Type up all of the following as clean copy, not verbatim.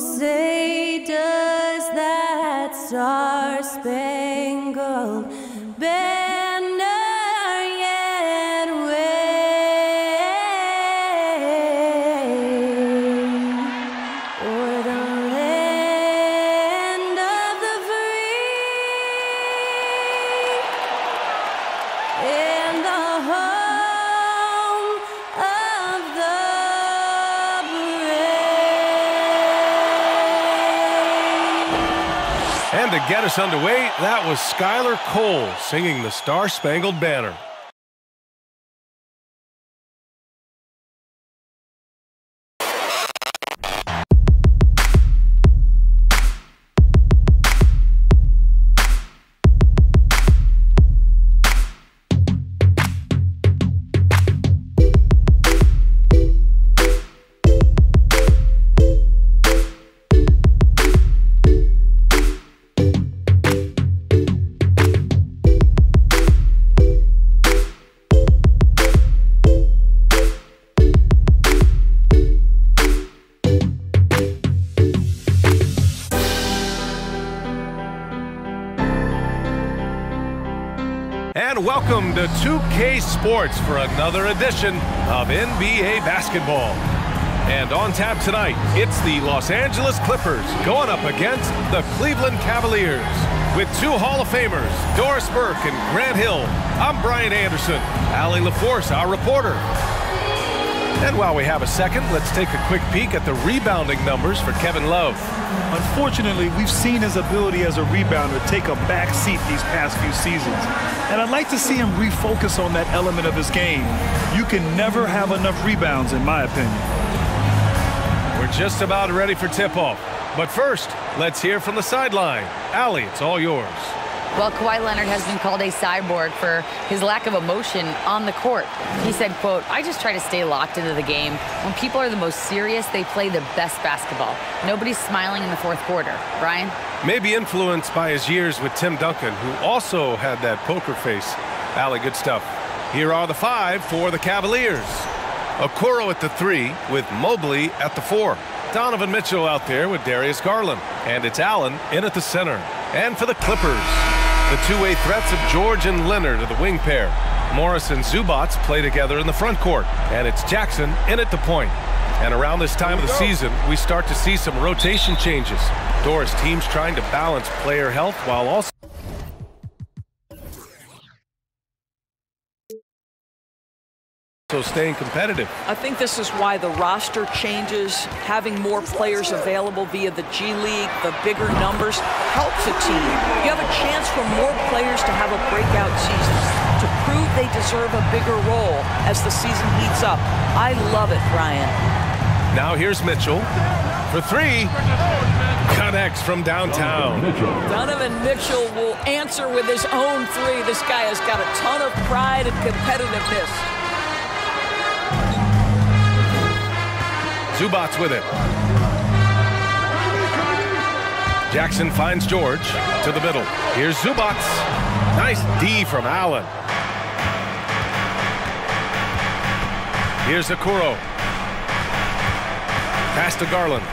say does that star-spangled banner yet wave o'er the land of the free and the home of the And to get us underway, that was Skylar Cole singing the Star-Spangled Banner. And welcome to 2K Sports for another edition of NBA basketball. And on tap tonight, it's the Los Angeles Clippers going up against the Cleveland Cavaliers. With two Hall of Famers, Doris Burke and Grant Hill, I'm Brian Anderson. Allie LaForce, our reporter. And while we have a second, let's take a quick peek at the rebounding numbers for Kevin Love. Unfortunately, we've seen his ability as a rebounder take a back seat these past few seasons. And I'd like to see him refocus on that element of his game. You can never have enough rebounds, in my opinion. We're just about ready for tip-off. But first, let's hear from the sideline. Allie, it's all yours. Well, Kawhi Leonard has been called a cyborg for his lack of emotion on the court. He said, quote, "I just try to stay locked into the game. When people are the most serious, they play the best basketball. Nobody's smiling in the fourth quarter." Brian? Maybe influenced by his years with Tim Duncan, who also had that poker face. Allie, good stuff. Here are the five for the Cavaliers. Okoro at the 3 with Mobley at the 4. Donovan Mitchell out there with Darius Garland. And it's Allen in at the center. And for the Clippers, the two-way threats of George and Leonard are the wing pair. Morris and Zubac play together in the front court. And it's Jackson in at the point. And around this time of the season, we start to see some rotation changes. Doris, teams trying to balance player health while also staying competitive. I think this is why the roster changes, having more players available via the G League, the bigger numbers, helps a team. You have a chance for more players to have a breakout season, to prove they deserve a bigger role as the season heats up. I love it, Brian. Now here's Mitchell for 3. Connects from downtown. Donovan Mitchell will answer with his own 3. This guy has got a ton of pride and competitiveness. Zubac with it. Jackson finds George to the middle. Here's Zubac. Nice D from Allen. Here's Okoro. Pass to Garland.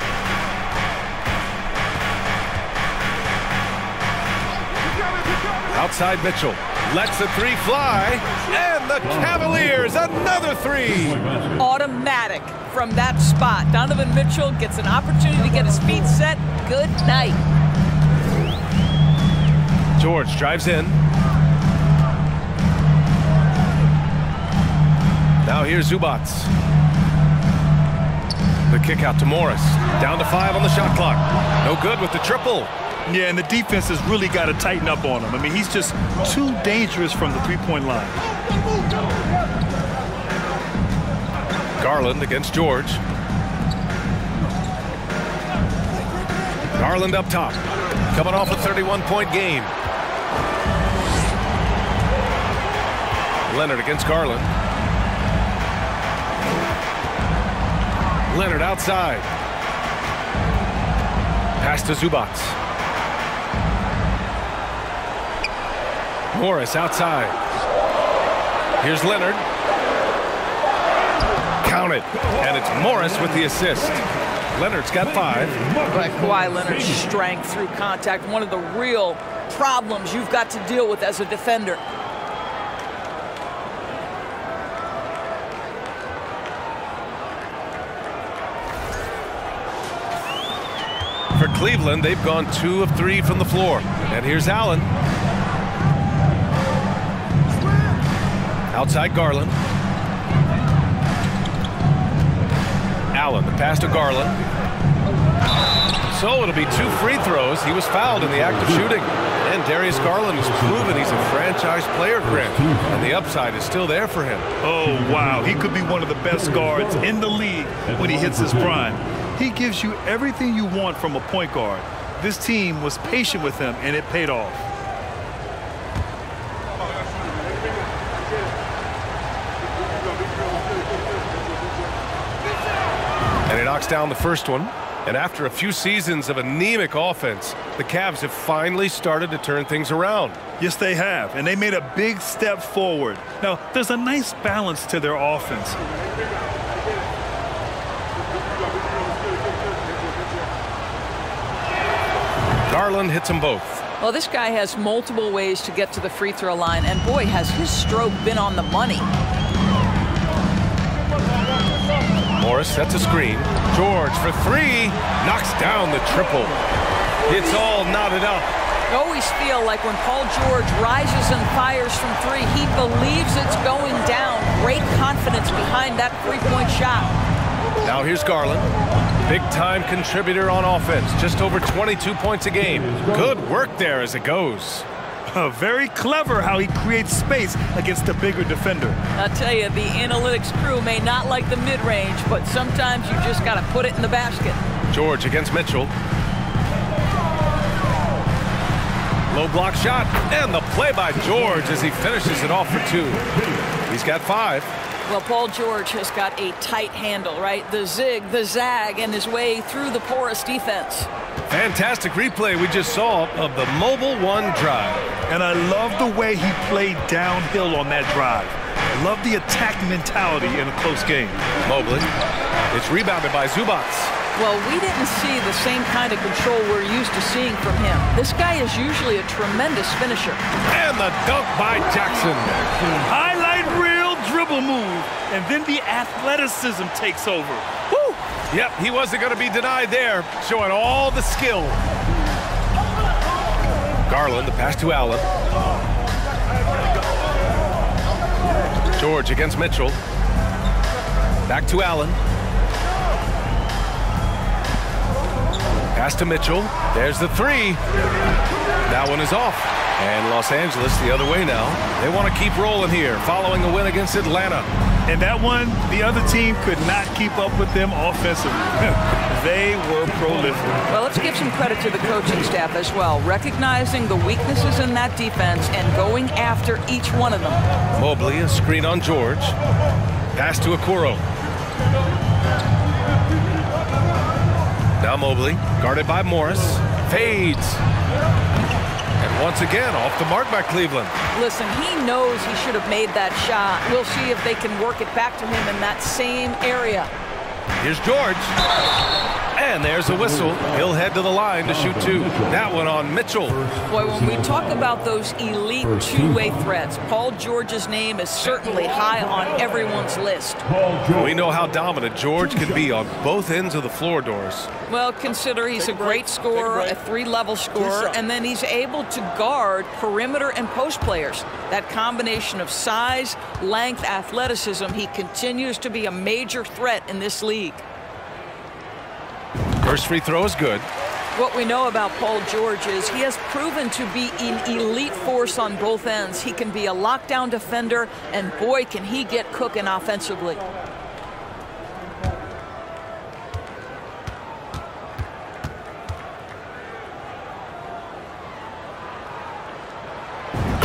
Outside Mitchell. Lets the 3 fly. And the Cavaliers, another 3. Automatic from that spot. Donovan Mitchell gets an opportunity to get his feet set. Good night. George drives in. Now here's Zubac. The kick out to Morris. Down to 5 on the shot clock. No good with the triple. Yeah, and the defense has really got to tighten up on him. I mean, he's just too dangerous from the three-point line. Garland against George. Garland up top. Coming off a 31-point game. Leonard against Garland. Leonard outside. Pass to Zubac. Morris outside. Here's Leonard. Count it. And it's Morris with the assist. Leonard's got 5. But Kawhi Leonard's strength through contact, one of the real problems you've got to deal with as a defender. For Cleveland, they've gone 2 of 3 from the floor. And here's Allen. Outside Garland. Allen, the pass to Garland. So it'll be 2 free throws. He was fouled in the act of shooting. And Darius Garland has proven he's a franchise player, Grant. And the upside is still there for him. Oh, wow. He could be one of the best guards in the league when he hits his prime. He gives you everything you want from a point guard. This team was patient with him, and it paid off. And he knocks down the first one. And after a few seasons of anemic offense, the Cavs have finally started to turn things around. Yes, they have, and they made a big step forward. Now, there's a nice balance to their offense. Garland hits them both. Well, this guy has multiple ways to get to the free throw line, and boy, has his stroke been on the money. Morris sets a screen. George for 3. Knocks down the triple. It's all knotted up. I always feel like when Paul George rises and fires from 3, he believes it's going down. Great confidence behind that three-point shot. Now here's Garland. Big-time contributor on offense. Just over 22 points a game. Good work there as it goes. Very clever how he creates space against a bigger defender. I'll tell you, the analytics crew may not like the mid-range, but sometimes you just got to put it in the basket. George against Mitchell. Low block shot, and the play by George as he finishes it off for 2. He's got 5. Well, Paul George has got a tight handle, right? The zig, the zag, and his way through the porous defense. Fantastic replay we just saw of the mobile 1 drive. And I love the way he played downhill on that drive. I love the attack mentality in a close game. Mobley. It's rebounded by Zubats. Well, we didn't see the same kind of control we're used to seeing from him. This guy is usually a tremendous finisher. And the dunk by Jackson. Highlight reel dribble move, and then the athleticism takes over. Woo! Yep, he wasn't going to be denied there, showing all the skill. Garland, the pass to Allen. George against Mitchell. Back to Allen. Pass to Mitchell. There's the 3. That one is off. And Los Angeles the other way now. They want to keep rolling here, following a win against Atlanta. And that one, the other team could not keep up with them offensively. They were prolific. Well, let's give some credit to the coaching staff as well, recognizing the weaknesses in that defense and going after each one of them. Mobley, a screen on George. Pass to Okoro. Now Mobley, guarded by Morris. Fades. And once again, off the mark by Cleveland. Listen, he knows he should have made that shot. We'll see if they can work it back to him in that same area. Here's George. And there's a whistle. He'll head to the line to shoot 2. That one on Mitchell. Boy, when we talk about those elite two-way threats, Paul George's name is certainly high on everyone's list. We know how dominant George can be on both ends of the floor, Doris. Well, consider he's a great scorer, a 3-level scorer, and then he's able to guard perimeter and post players. That combination of size, length, athleticism, he continues to be a major threat in this league. First free throw is good. What we know about Paul George is he has proven to be an elite force on both ends. He can be a lockdown defender, and boy, can he get cooking offensively.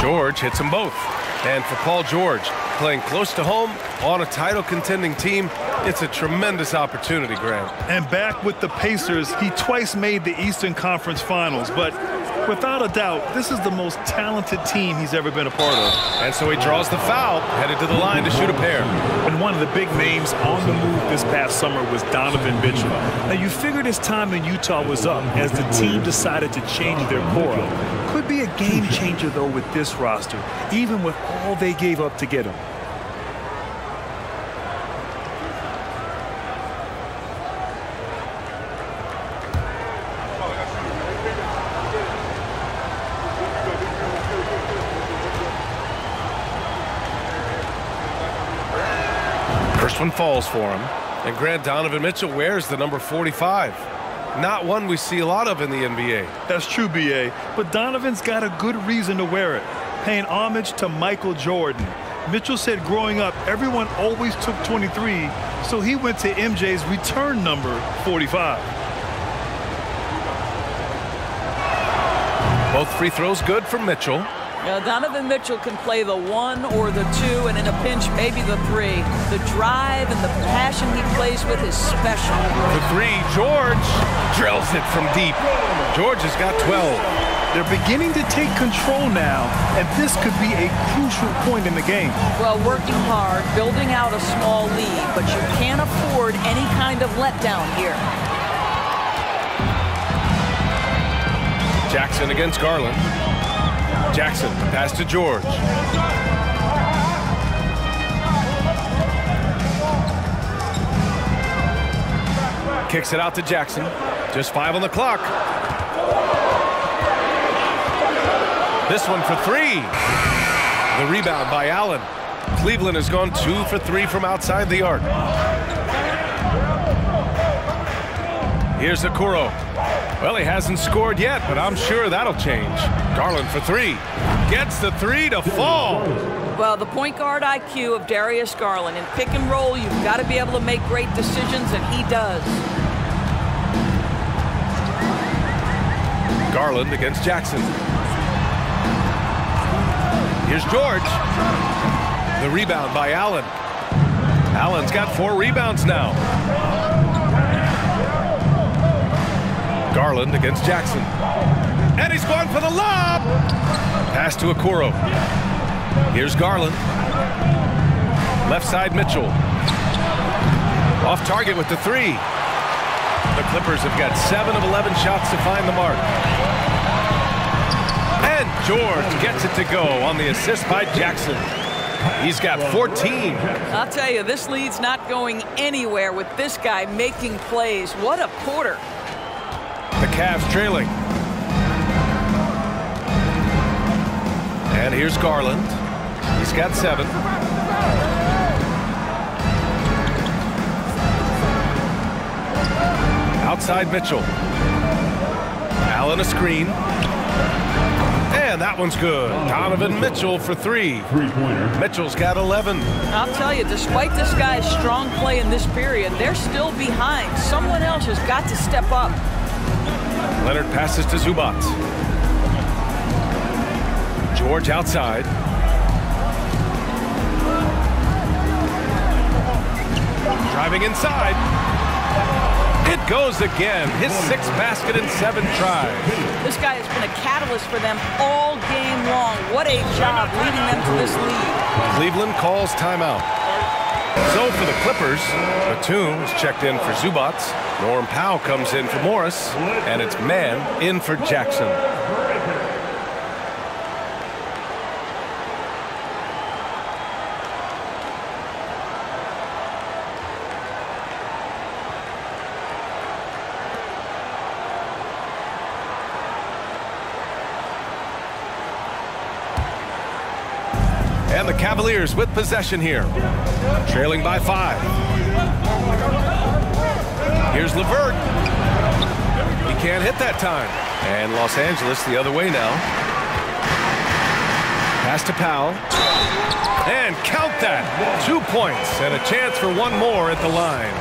George hits them both. And for Paul George, playing close to home on a title contending team, it's a tremendous opportunity, Graham. And back with the Pacers, he twice made the Eastern Conference Finals, but Without a doubt, this is the most talented team he's ever been a part of. And so he draws the foul, headed to the line to shoot a pair. And one of the big names on the move this past summer was Donovan Mitchell. Now, you figured his time in Utah was up as the team decided to change their core up. Could be a game changer, though, with this roster, even with all they gave up to get him. First one falls for him. And Grant, Donovan Mitchell wears the number 45. Not one we see a lot of in the NBA. That's true, B.A., but Donovan's got a good reason to wear it, paying homage to Michael Jordan. Mitchell said growing up, everyone always took 23, so he went to MJ's return number 45. Both free throws good for Mitchell. Now, Donovan Mitchell can play the 1 or the 2, and in a pinch, maybe the 3. The drive and the passion he plays with is special. The 3, George drills it from deep. George has got 12. They're beginning to take control now, and this could be a crucial point in the game. Well, working hard, building out a small lead, but you can't afford any kind of letdown here. Jackson against Garland. Jackson, pass to George. Kicks it out to Jackson. Just 5 on the clock. This one for 3. The rebound by Allen. Cleveland has gone 2 for 3 from outside the arc. Here's Okoro. Well, he hasn't scored yet, but I'm sure that'll change. Garland for 3. Gets the 3 to fall. Well, the point guard IQ of Darius Garland. In pick and roll, you've got to be able to make great decisions, and he does. Garland against Jackson. Here's George. The rebound by Allen. Allen's got 4 rebounds now. Garland against Jackson. And he's going for the lob. Pass to Okoro. Here's Garland. Left side Mitchell. Off target with the 3. The Clippers have got 7 of 11 shots to find the mark. And George gets it to go on the assist by Jackson. He's got 14. I'll tell you, this lead's not going anywhere with this guy making plays. What a quarter. The Cavs trailing. And here's Garland. He's got 7. Outside Mitchell. Allen a screen. And that one's good. Donovan Mitchell for 3. Mitchell's got 11. I'll tell you, despite this guy's strong play in this period, they're still behind. Someone else has got to step up. Leonard passes to Zubac. George outside. Driving inside. It goes again. His 6th basket in 7 tries. This guy has been a catalyst for them all game long. What a job leading them to this lead. Cleveland calls timeout. So for the Clippers, Batum is checked in for Zubac. Norm Powell comes in for Morris, and it's man in for Jackson. And the Cavaliers with possession here, trailing by 5. Here's LeVert. He can't hit that time. And Los Angeles the other way now. Pass to Powell. And count that. 2 points and a chance for 1 more at the line.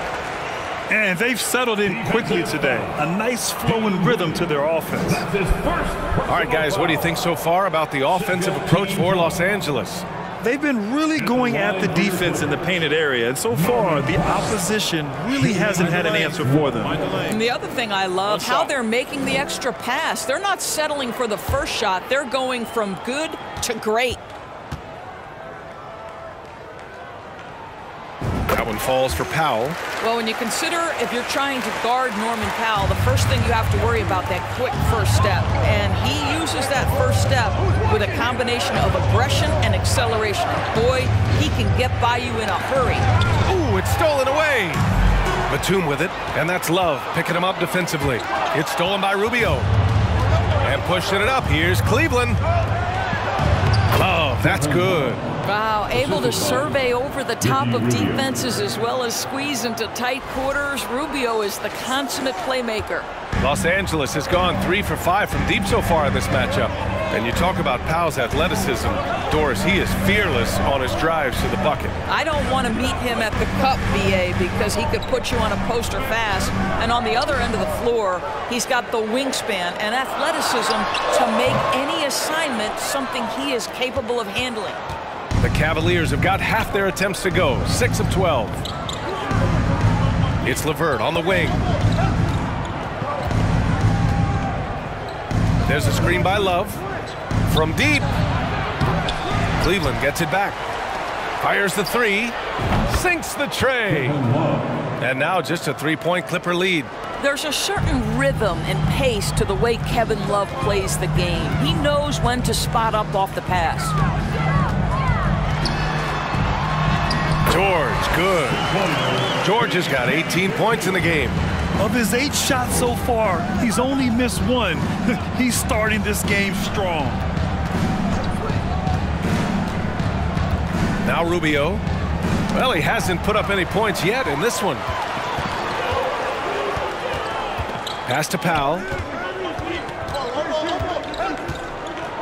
And they've settled in quickly today. A nice flowing rhythm to their offense. All right, guys, what do you think so far about the offensive approach for Los Angeles? They've been really going at the defense in the painted area, and so far the opposition really hasn't had an answer for them. And the other thing I love, how they're making the extra pass. They're not settling for the first shot. They're going from good to great. That one falls for Powell. Well, when you consider if you're trying to guard Norman Powell, the first thing you have to worry about that quick first step. And he uses that first step with a combination of aggression and acceleration. Boy, he can get by you in a hurry. Ooh, it's stolen away. Batum with it, and that's Love picking him up defensively. It's stolen by Rubio. And pushing it up, here's Cleveland. Love, that's good. Wow, able to survey over the top of defenses as well as squeeze into tight quarters. Rubio is the consummate playmaker. Los Angeles has gone 3 for 5 from deep so far in this matchup. And you talk about Powell's athleticism. Doris, he is fearless on his drives to the bucket. I don't want to meet him at the cup, BA, because he could put you on a poster fast. And on the other end of the floor, he's got the wingspan and athleticism to make any assignment something he is capable of handling. The Cavaliers have got half their attempts to go, 6 of 12. It's LeVert on the wing. There's a screen by Love. From deep. Cleveland gets it back. Fires the three. Sinks the tray. And now just a three-point Clipper lead. There's a certain rhythm and pace to the way Kevin Love plays the game. He knows when to spot up off the pass. George, good. George has got 18 points in the game. Of his 8 shots so far, he's only missed 1. He's starting this game strong. Now Rubio. Well, he hasn't put up any points yet in this one. Pass to Powell.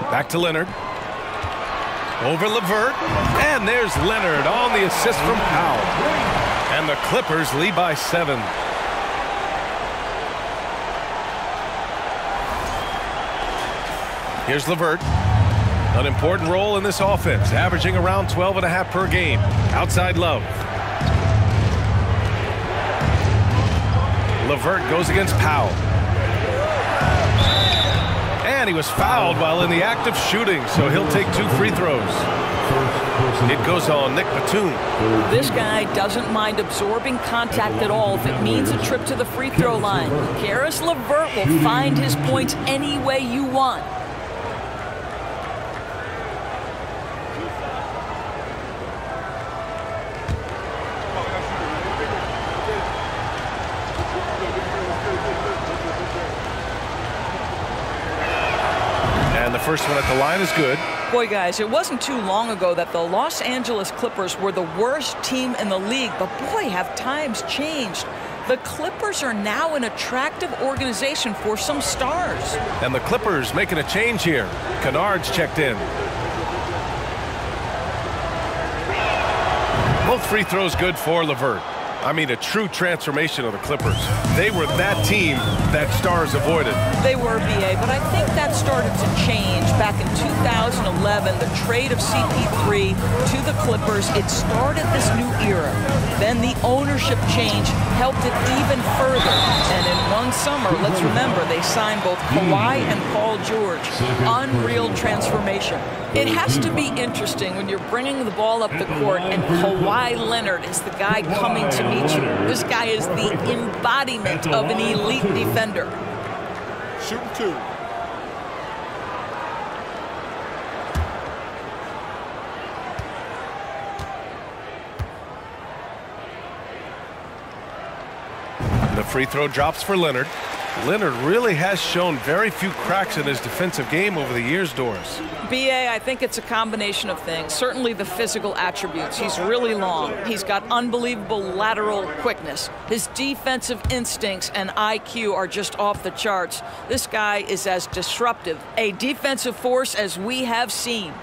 Back to Leonard. Over LeVert. And there's Leonard on the assist from Powell. And the Clippers lead by 7. Here's LeVert. An important role in this offense, averaging around 12.5 per game. Outside Love. LeVert goes against Powell. And he was fouled while in the act of shooting, so he'll take 2 free throws. It goes on Nick Batum. This guy doesn't mind absorbing contact at all if it means a trip to the free throw line. Caris LeVert will find his points any way you want. First one at the line is good. Boy, guys, it wasn't too long ago that the Los Angeles Clippers were the worst team in the league, but boy, have times changed. The Clippers are now an attractive organization for some stars. And the Clippers making a change here. Kennard's checked in. Both free throws good for LeVert. I mean, a true transformation of the Clippers. They were that team that stars avoided. They were, BA, but I think that started to change back in 2011. The trade of CP3 to the Clippers, it started this new era. Then the ownership change helped it even further. And in one summer, let's remember, they signed both Kawhi and Paul George. Unreal transformation. It has to be interesting when you're bringing the ball up the court and Kawhi Leonard is the guy coming to meet you. This guy is the embodiment of an elite defender. Shooting 2. The free throw drops for Leonard. Leonard really has shown very few cracks in his defensive game over the years, Doris. BA, I think it's a combination of things. Certainly the physical attributes. He's really long. He's got unbelievable lateral quickness. His defensive instincts and IQ are just off the charts. This guy is as disruptive a defensive force as we have seen.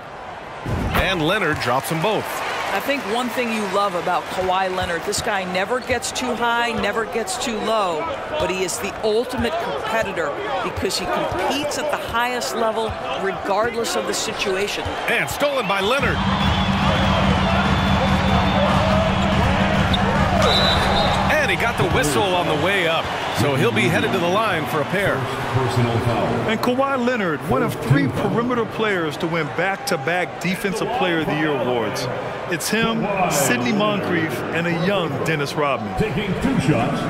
And Leonard drops them both. I think one thing you love about Kawhi Leonard, this guy never gets too high, never gets too low, but he is the ultimate competitor because he competes at the highest level regardless of the situation. And stolen by Leonard. They got the whistle on the way up, so he'll be headed to the line for a pair. And Kawhi Leonard, one of 3 perimeter players to win back-to-back Defensive Player of the Year awards. It's him, Sidney Moncrief, and a young Dennis Rodman. Taking 2 shots.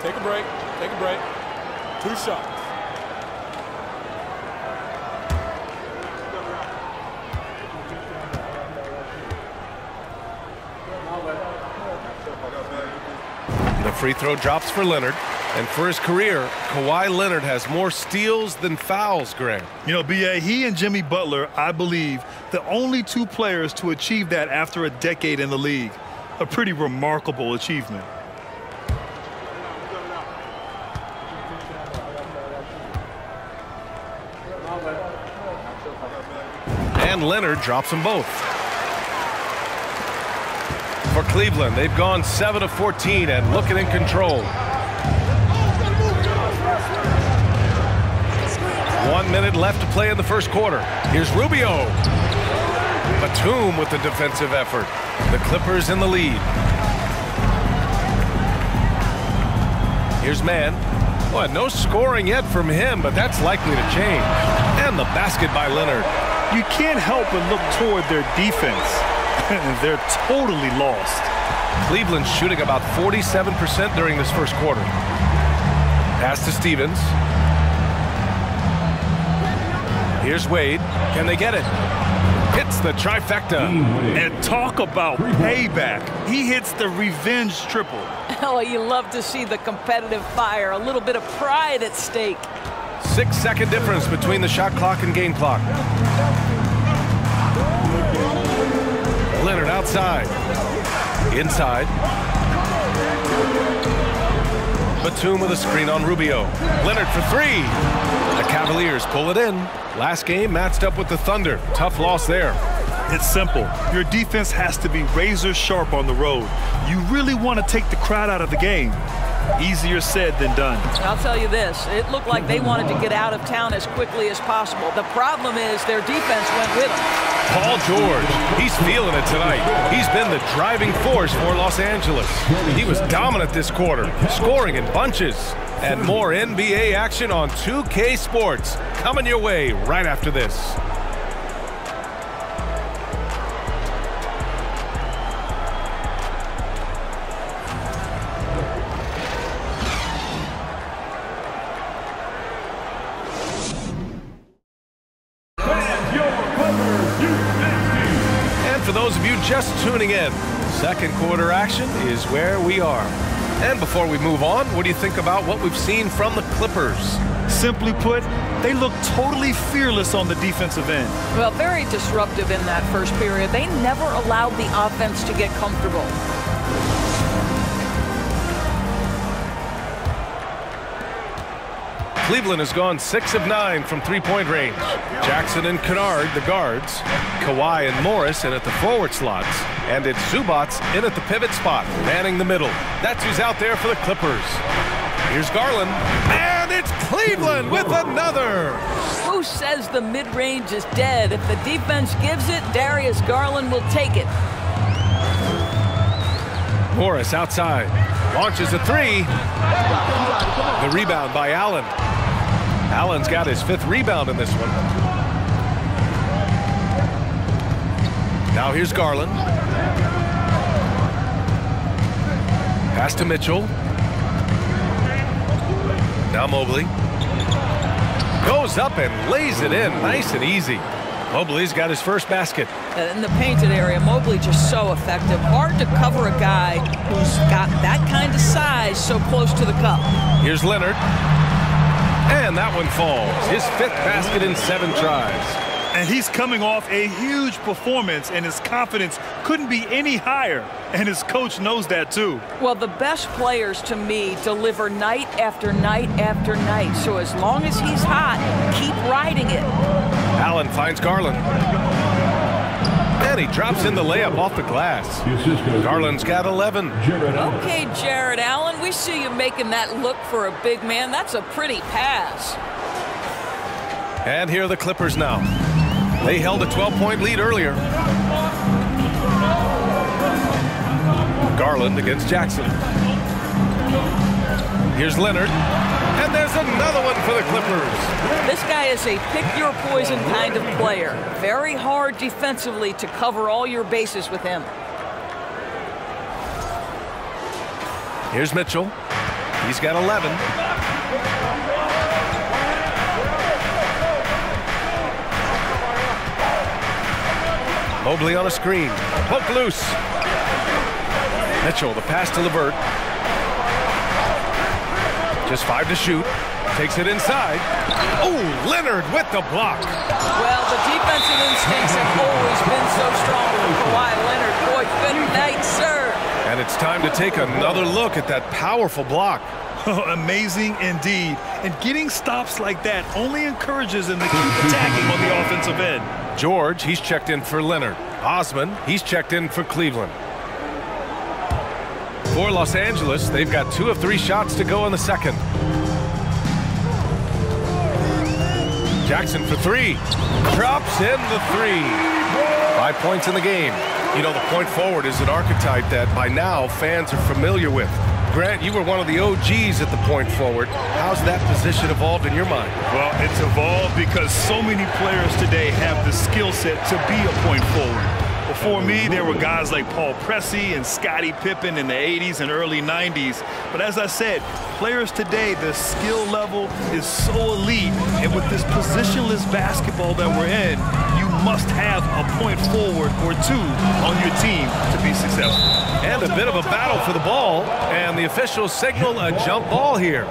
Take a break. Take a break. 2 shots. The free throw drops for Leonard. And for his career, Kawhi Leonard has more steals than fouls, Graham. You know, B.A., he and Jimmy Butler, I believe, the only 2 players to achieve that after a decade in the league. A pretty remarkable achievement. And Leonard drops them both. For Cleveland, they've gone 7 of 14 and looking in control. 1 minute left to play in the first quarter. Here's Rubio. Batum with the defensive effort. The Clippers in the lead. Here's Mann. Well, no scoring yet from him, but that's likely to change. And the basket by Leonard. You can't help but look toward their defense. They're totally lost. Cleveland's shooting about 47% during this first quarter. Pass to Stevens. Here's Wade. Can they get it? Hits the trifecta. And talk about payback. He hits the revenge triple. Oh, you love to see the competitive fire. A little bit of pride at stake. 6-second difference between the shot clock and game clock. Leonard outside. Inside. Batum with a screen on Rubio. Leonard for 3. The Cavaliers pull it in. Last game matched up with the Thunder. Tough loss there. It's simple. Your defense has to be razor sharp on the road. You really want to take the crowd out of the game. Easier said than done. I'll tell you this, it looked like they wanted to get out of town as quickly as possible. The problem is their defense went with them. Paul George, he's feeling it tonight. He's been the driving force for Los Angeles. He was dominant this quarter, scoring in bunches. And more NBA action on 2K Sports coming your way right after this. For those of you just tuning in, second quarter action is where we are. And before we move on, what do you think about what we've seen from the Clippers? Simply put, they look totally fearless on the defensive end. Well, very disruptive in that first period. They never allowed the offense to get comfortable. Cleveland has gone 6 of 9 from three-point range. Jackson and Kennard, the guards. Kawhi and Morris in at the forward slots. And it's Zubac in at the pivot spot, manning the middle. That's who's out there for the Clippers. Here's Garland. And it's Cleveland with another. Who says the mid-range is dead? If the defense gives it, Darius Garland will take it. Morris outside. Launches a 3. The rebound by Allen. Allen's got his 5th rebound in this one. Now here's Garland. Pass to Mitchell. Now Mobley. Goes up and lays it in nice and easy. Mobley's got his first basket. In the painted area, Mobley just so effective. Hard to cover a guy who's got that kind of size so close to the cup. Here's Leonard. And that one falls. His 5th basket in 7 tries. And he's coming off a huge performance, and his confidence couldn't be any higher. And his coach knows that, too. Well, the best players, to me, deliver night after night after night. So as long as he's hot, keep riding it. Allen finds Garland. And he drops in the layup off the glass. Garland's got 11. Okay, Jared Allen, we see you making that look for a big man. That's a pretty pass. And here are the Clippers now. They held a 12-point lead earlier. Garland against Jackson. Here's Leonard. And there's another one for the Clippers. This guy is a pick-your-poison kind of player. Very hard defensively to cover all your bases with him. Here's Mitchell. He's got 11. Mobley on a screen. Poke loose. Mitchell, the pass to LeVert. Just 5 to shoot. Takes it inside. Oh, Leonard with the block. Well, the defensive instincts have always been so strong with Kawhi Leonard. Boy, good night, sir. And it's time to take another look at that powerful block. Amazing indeed. And getting stops like that only encourages him to keep attacking on the offensive end. George, he's checked in for Leonard. Osman, he's checked in for Cleveland. For Los Angeles, they've got 2 of 3 shots to go in the second. Jackson for 3. Drops in the 3. 5 points in the game. You know, the point forward is an archetype that by now fans are familiar with. Grant, you were one of the OGs at the point forward. How's that position evolved in your mind? Well, it's evolved because so many players today have the skill set to be a point forward. Before me, there were guys like Paul Pressey and Scottie Pippen in the 80s and early 90s. But as I said, players today, the skill level is so elite. And with this positionless basketball that we're in, you must have a point forward or 2 on your team to be successful. And a bit of a battle for the ball. And the officials signal a jump ball here.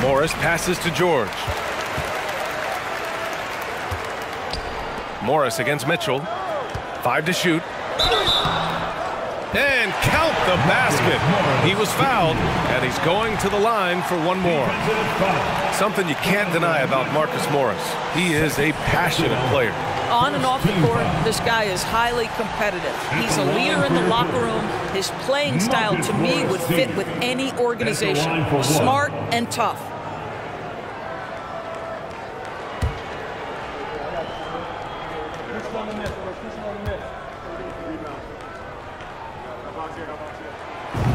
Morris passes to George. Morris against Mitchell. 5 to shoot. And count the basket. He was fouled, and he's going to the line for one more. Something you can't deny about Marcus Morris. He is a passionate player. On and off the court, this guy is highly competitive. He's a leader in the locker room. His playing style, to me, would fit with any organization. Smart and tough.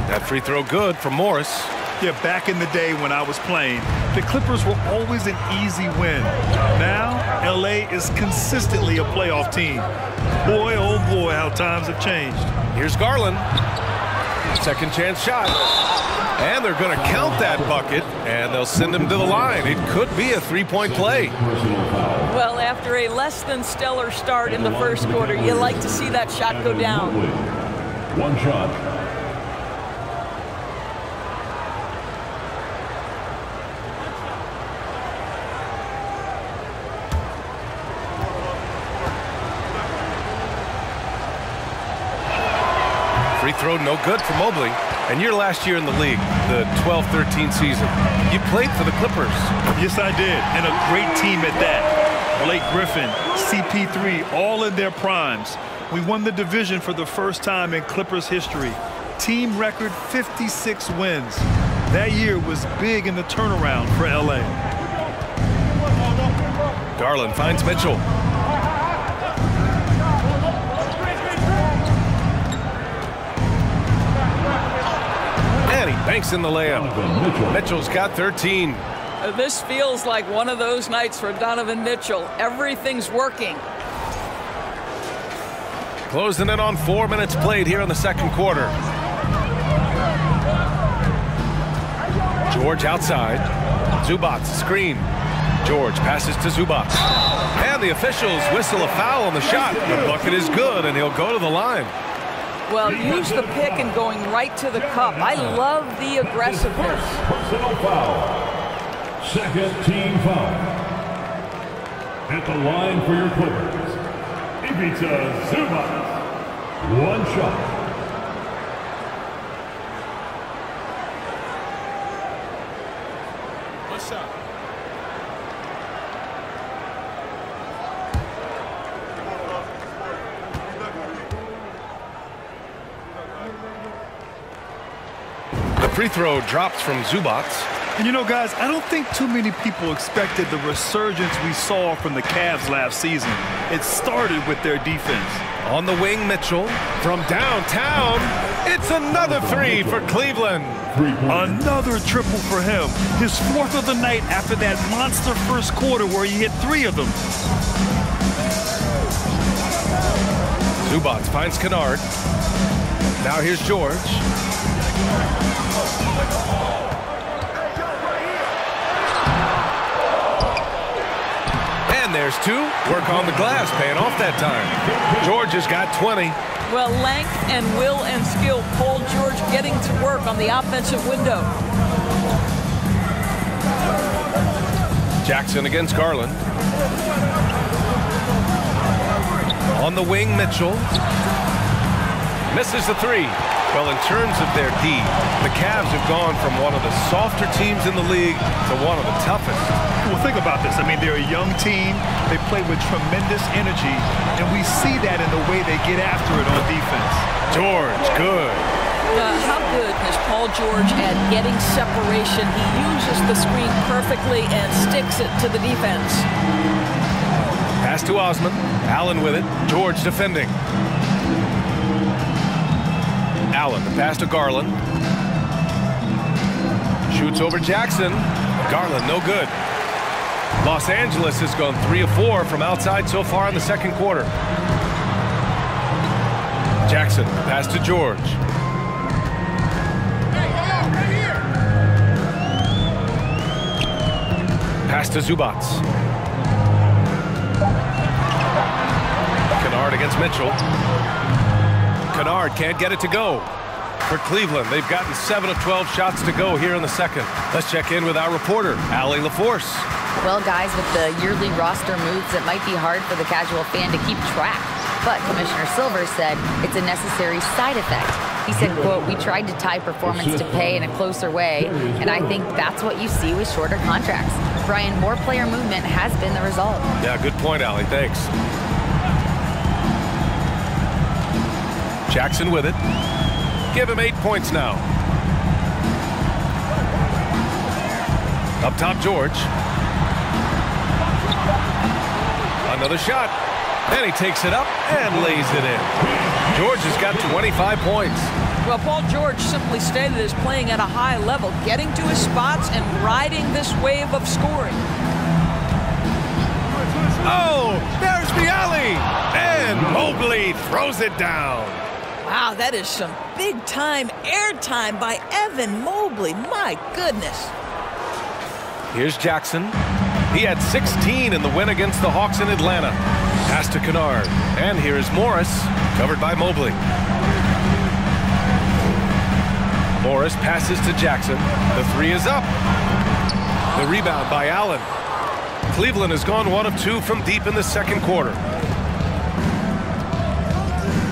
That free throw good for Morris. Yeah, back in the day when I was playing, the Clippers were always an easy win. Now, LA is consistently a playoff team. Boy, oh boy, how times have changed. Here's Garland. Second chance shot. And they're going to count that bucket, and they'll send him to the line. It could be a 3-point play. Well, after a less than stellar start in the first quarter, you like to see that shot go down. One shot. Free throw no good for Mobley. And your last year in the league, the 12-13 season, you played for the Clippers. Yes, I did, and a great team at that. Blake Griffin, CP3, all in their primes. We won the division for the first time in Clippers history. Team record 56 wins. That year was big in the turnaround for LA. Garland finds Mitchell. And he banks in the layup. Mitchell's got 13. This feels like one of those nights for Donovan Mitchell. Everything's working. Closing in on 4 minutes played here in the second quarter. George outside. Zubac screen. George passes to Zubac. And the officials whistle a foul on the shot. The bucket is good, and he'll go to the line. Well, use the pick and going right to the cup. I love the aggressiveness. Personal foul. Second team foul. At the line for your Clippers, Ivica Zubac. One shot. One shot. The free throw drops from Zubac. And you know, guys, I don't think too many people expected the resurgence we saw from the Cavs last season. It started with their defense. On the wing, Mitchell. From downtown, it's another three for Cleveland. Another triple for him. His fourth of the night after that monster first quarter where he hit 3 of them. Zubac finds Kennard. Now here's George. And there's 2. Work on the glass, paying off that time. George has got 20. Well, length and will and skill. Paul George getting to work on the offensive window. Jackson against Garland. On the wing, Mitchell. Misses the 3. Well, in terms of their D, the Cavs have gone from one of the softer teams in the league to one of the toughest. Well, think about this. I mean, they're a young team. They play with tremendous energy, and we see that in the way they get after it on defense. George, good. How good is Paul George at getting separation? He uses the screen perfectly and sticks it to the defense. Pass to Osman. Allen with it. George defending. Allen, the pass to Garland. Shoots over Jackson. Garland, no good. Los Angeles has gone 3 of 4 from outside so far in the second quarter. Jackson, pass to George. Pass to Zubac. Kennard against Mitchell. Kennard can't get it to go. For Cleveland, they've gotten 7 of 12 shots to go here in the second. Let's check in with our reporter, Allie LaForce. Well, guys, with the yearly roster moves, it might be hard for the casual fan to keep track. But Commissioner Silver said it's a necessary side effect. He said, quote, "We tried to tie performance to pay in a closer way, and I think that's what you see with shorter contracts." Brian, more player movement has been the result. Yeah, good point, Allie. Thanks. Jackson with it. Give him 8 points now. Up top, George. Another shot. And he takes it up and lays it in. George has got 25 points. Well, Paul George simply stated as playing at a high level, getting to his spots and riding this wave of scoring. Oh, there's the alley. And Mobley throws it down. Wow, that is some big-time airtime by Evan Mobley. My goodness. Here's Jackson. He had 16 in the win against the Hawks in Atlanta. Pass to Kennard. And here's Morris, covered by Mobley. Morris passes to Jackson. The 3 is up. The rebound by Allen. Cleveland has gone 1 of 2 from deep in the second quarter.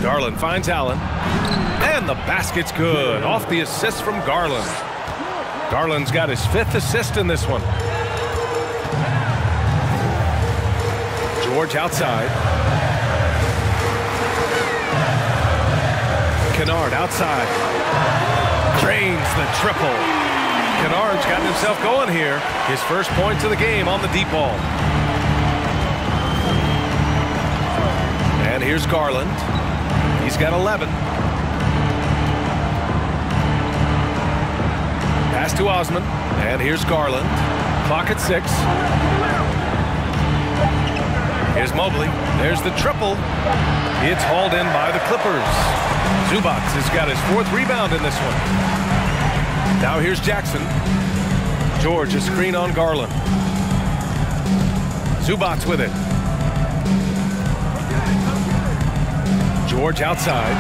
Garland finds Allen. And the basket's good. Off the assist from Garland. Garland's got his 5th assist in this one. George outside. Kennard outside. Drains the triple. Kennard's gotten himself going here. His first points of the game on the deep ball. And here's Garland. He's got 11. Pass to Osman. And here's Garland. Clock at 6. Here's Mobley. There's the triple. It's hauled in by the Clippers. Zubac has got his 4th rebound in this one. Now here's Jackson. George, a screen on Garland. Zubac with it. George outside.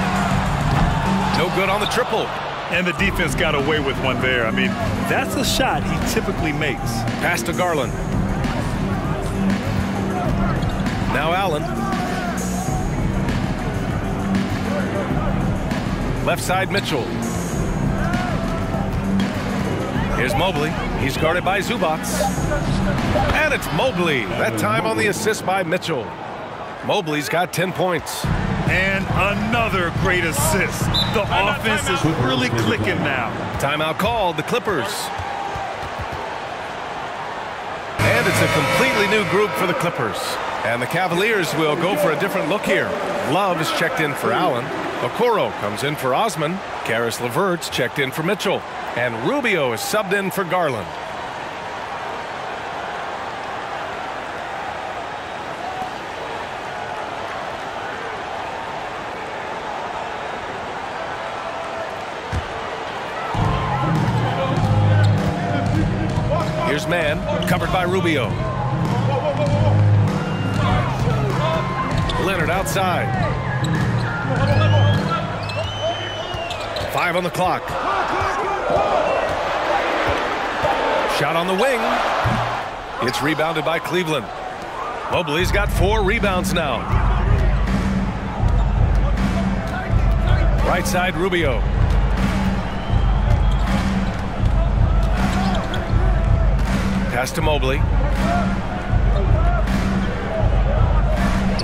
No good on the triple. And the defense got away with one there. I mean, that's a shot he typically makes. Pass to Garland. Now Allen. Left side, Mitchell. Here's Mobley. He's guarded by Zubac. And it's Mobley. That time on the assist by Mitchell. Mobley's got 10 points. And another great assist. The offense is really clicking now. Timeout called, the Clippers. it's a completely new group for the Clippers. And the Cavaliers will go for a different look here. Love is checked in for Allen. Okoro comes in for Osman. Caris LeVert's checked in for Mitchell. And Rubio is subbed in for Garland. Here's Mann, covered by Rubio. Leonard outside. 5 on the clock. Shot on the wing. It's rebounded by Cleveland. Mobley's got 4 rebounds now. Right side, Rubio. Pass to Mobley.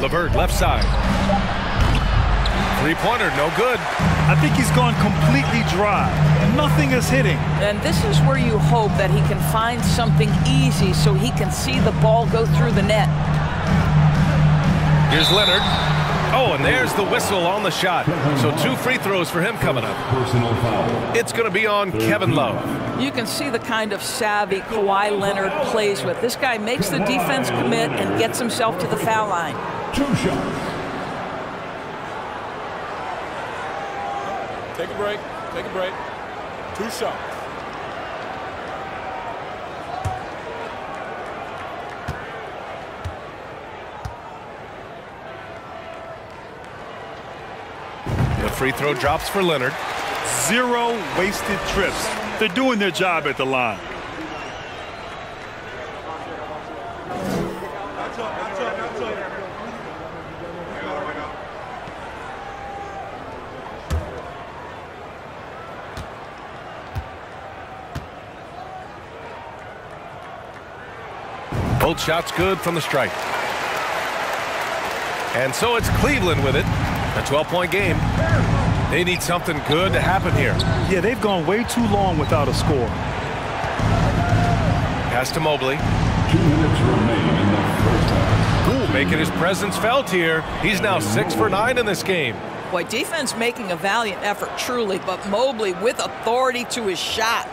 LeVert, left side. Three-pointer, no good. I think he's gone completely dry. Nothing is hitting. And this is where you hope that he can find something easy so he can see the ball go through the net. Here's Leonard. Oh, and there's the whistle on the shot. So 2 free throws for him coming up. Personal foul. It's going to be on Kevin Love. You can see the kind of savvy Kawhi Leonard plays with. This guy makes the defense commit and gets himself to the foul line. 2 shots. Take a break. Take a break. 2 shots. The free throw drops for Leonard. 0 wasted trips. They're doing their job at the line. Both shots good from the stripe. And so it's Cleveland with it. A 12-point game. They need something good to happen here. Yeah, they've gone way too long without a score. Pass to Mobley. 2 minutes remain in the first half. Ooh, making his presence felt here. He's now 6 for 9 in this game. Boy, defense making a valiant effort, truly, but Mobley with authority to his shot.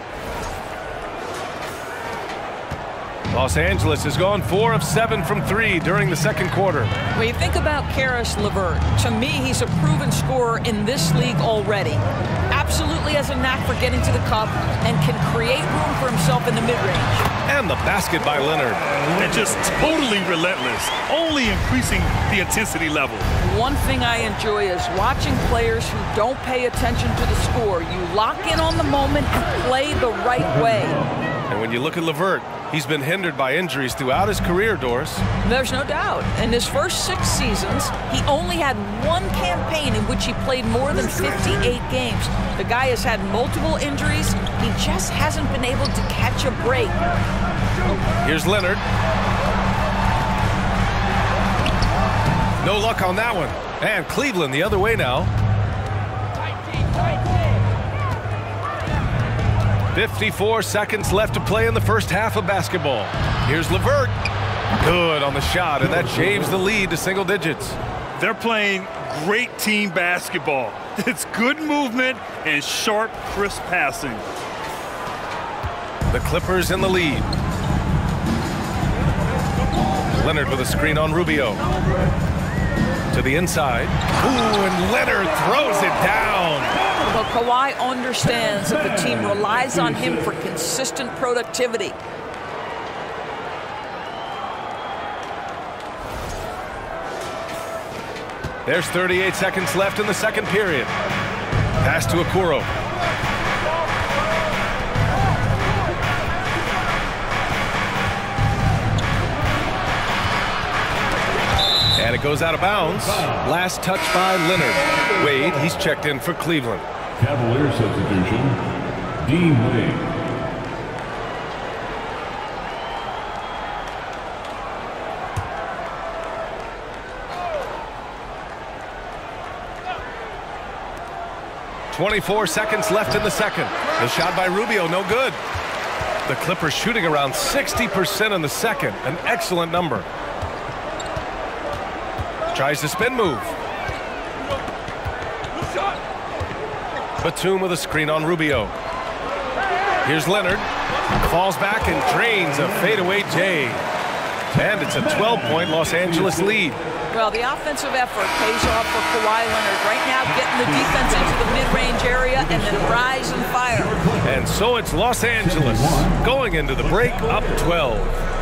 Los Angeles has gone 4 of 7 from 3 during the second quarter. When you think about Caris LeVert, to me, he's a proven scorer in this league already. Absolutely has a knack for getting to the cup and can create room for himself in the mid-range. And the basket by Leonard. And just totally relentless, only increasing the intensity level. One thing I enjoy is watching players who don't pay attention to the score. You lock in on the moment and play the right way. And when you look at LeVert, he's been hindered by injuries throughout his career, Doris. There's no doubt. In his first 6 seasons, he only had 1 campaign in which he played more than 58 games. The guy has had multiple injuries. He just hasn't been able to catch a break. Here's Leonard. No luck on that one. And Cleveland the other way now. 54 seconds left to play in the first half of basketball. Here's LeVert. Good on the shot, and that shaves the lead to single digits. They're playing great team basketball. It's good movement and sharp, crisp passing. The Clippers in the lead. Leonard with a screen on Rubio. To the inside. Ooh, and Leonard throws it down. But Kawhi understands that the team relies on him for consistent productivity. There's 38 seconds left in the second period. Pass to Okoro. And it goes out of bounds. Last touch by Leonard. Wade, he's checked in for Cleveland. Cavalier substitution, Dean Wade. .24 seconds left in the second. The shot by Rubio, no good. The Clippers shooting around 60% in the second. An excellent number. Tries the spin move. Batum with a screen on Rubio. Here's Leonard. Falls back and drains a fadeaway J. And it's a 12-point Los Angeles lead. Well, the offensive effort pays off for Kawhi Leonard. Right now, getting the defense into the mid-range area and then rise and fire. And so it's Los Angeles going into the break up 12.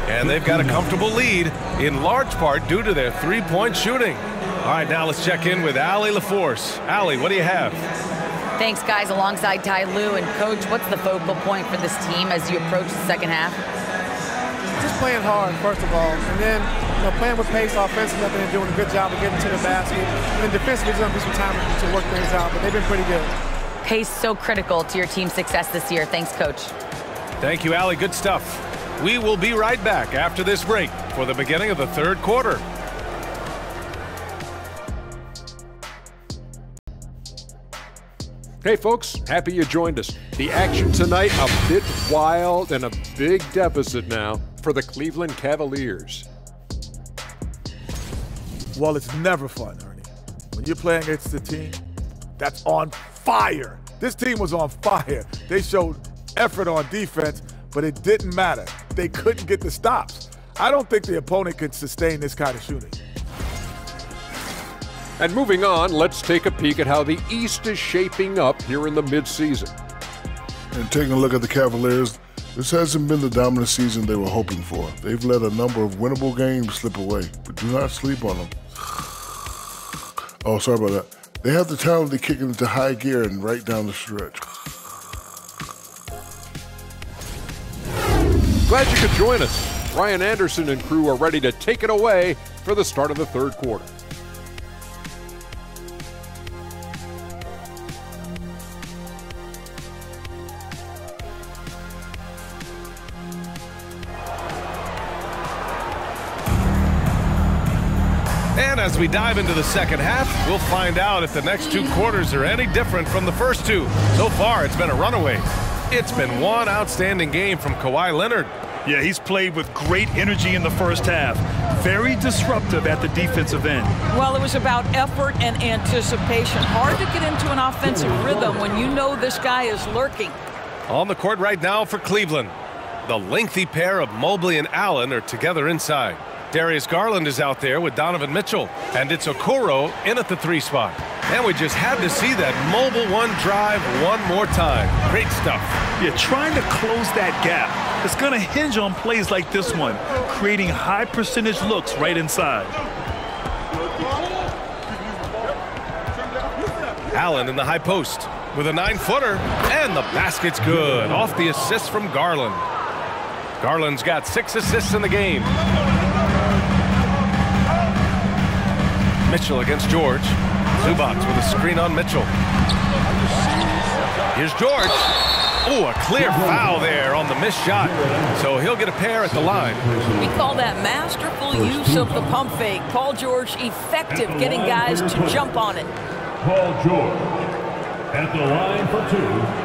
And they've got a comfortable lead in large part due to their three-point shooting. All right, now let's check in with Allie LaForce. Allie, what do you have? Thanks, guys, alongside Ty Lue. And, Coach, what's the focal point for this team as you approach the second half? Just playing hard, first of all. And then, playing with pace offensively. They've been doing a good job of getting to the basket. And defensively, there's going to be some time to work things out, but they've been pretty good. Pace so critical to your team's success this year. Thanks, Coach. Thank you, Allie. Good stuff. We will be right back after this break for the beginning of the third quarter. Hey folks, happy you joined us. The action tonight a bit wild and a big deficit now for the Cleveland Cavaliers. Well, it's never fun, Ernie. When you're playing against a team that's on fire. This team was on fire. They showed effort on defense, but it didn't matter. They couldn't get the stops. I don't think the opponent could sustain this kind of shooting. And moving on, let's take a peek at how the East is shaping up here in the midseason. And taking a look at the Cavaliers, this hasn't been the dominant season they were hoping for. They've let a number of winnable games slip away, but do not sleep on them. Oh, sorry about that. They have the talent to kick it into high gear and right down the stretch. Glad you could join us. Ryan Anderson and crew are ready to take it away for the start of the third quarter. And as we dive into the second half, we'll find out if the next two quarters are any different from the first two. So far, it's been a runaway. It's been one outstanding game from Kawhi Leonard. Yeah, he's played with great energy in the first half. Very disruptive at the defensive end. Well, it was about effort and anticipation. Hard to get into an offensive rhythm when you know this guy is lurking. On the court right now for Cleveland. The lengthy pair of Mobley and Allen are together inside. Darius Garland is out there with Donovan Mitchell. And it's Okoro in at the 3 spot. And we just had to see that mobile one drive one more time. Great stuff. Yeah, trying to close that gap. It's going to hinge on plays like this one, creating high percentage looks right inside. Allen in the high post with a 9-footer. And the basket's good. Off the assist from Garland. Garland's got 6 assists in the game. Mitchell against George. Zubac with a screen on Mitchell. Here's George. Oh, a clear foul there on the missed shot. So he'll get a pair at the line. We call that masterful use of the pump fake. Paul George effective getting guys to jump on it. Paul George at the line for 2.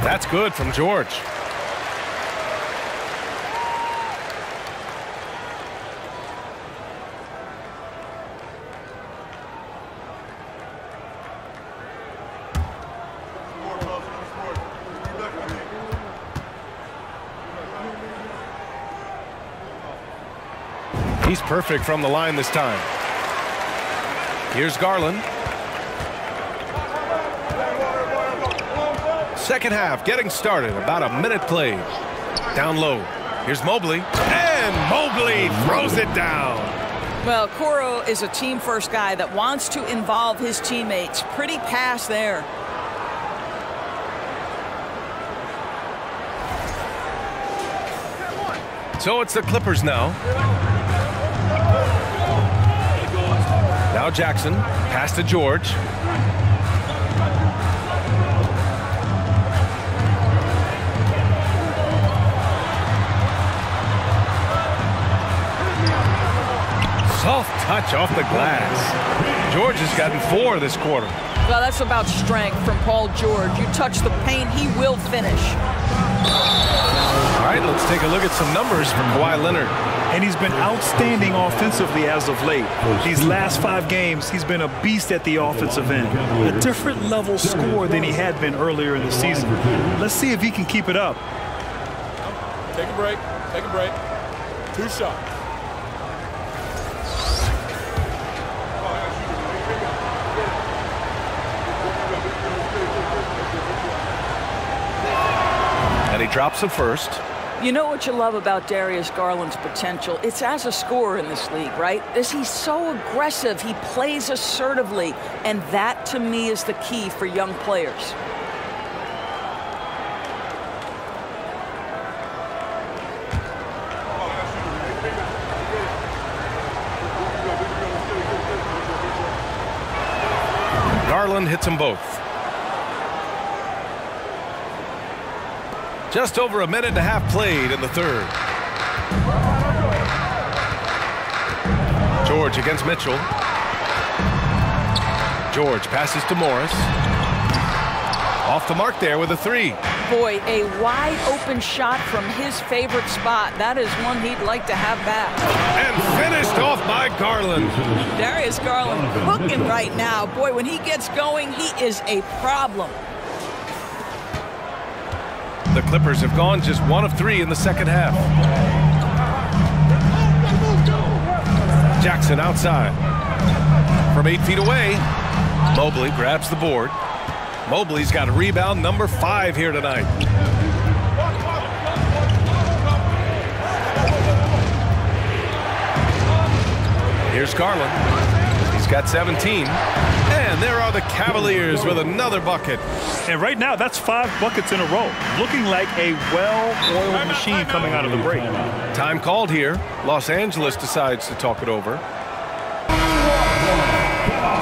That's good from George. He's perfect from the line this time. Here's Garland. Second half getting started. About a minute played. Down low. Here's Mobley. And Mobley throws it down. Well, Okoro is a team-first guy that wants to involve his teammates. Pretty pass there. So it's the Clippers now. Now Jackson. Pass to George. Soft touch off the glass. George has gotten 4 this quarter. Well, that's about strength from Paul George. You touch the paint, he will finish. All right, let's take a look at some numbers from Kawhi Leonard. And he's been outstanding offensively as of late. These last 5 games, he's been a beast at the offensive end. A different level score than he had been earlier in the season. Let's see if he can keep it up. Take a break. Take a break. 2 shots. And he drops the first. You know what you love about Darius Garland's potential? It's as a scorer in this league, right? He's so aggressive. He plays assertively. And that, to me, is the key for young players. Garland hits them both. Just over a minute and a half played in the third. George against Mitchell. George passes to Morris. Off the mark there with a 3. Boy, a wide open shot from his favorite spot. That is one he'd like to have back. And finished off by Garland. Darius Garland cooking right now. Boy, when he gets going, he is a problem. The Clippers have gone just 1 of 3 in the second half. Jackson outside. From 8 feet away, Mobley grabs the board. Mobley's got a rebound number 5 here tonight. Here's Garland. He's got 17. And there are the Cavaliers with another bucket. And right now, that's 5 buckets in a row. Looking like a well-oiled machine coming out of the break. Time called here. Los Angeles decides to talk it over.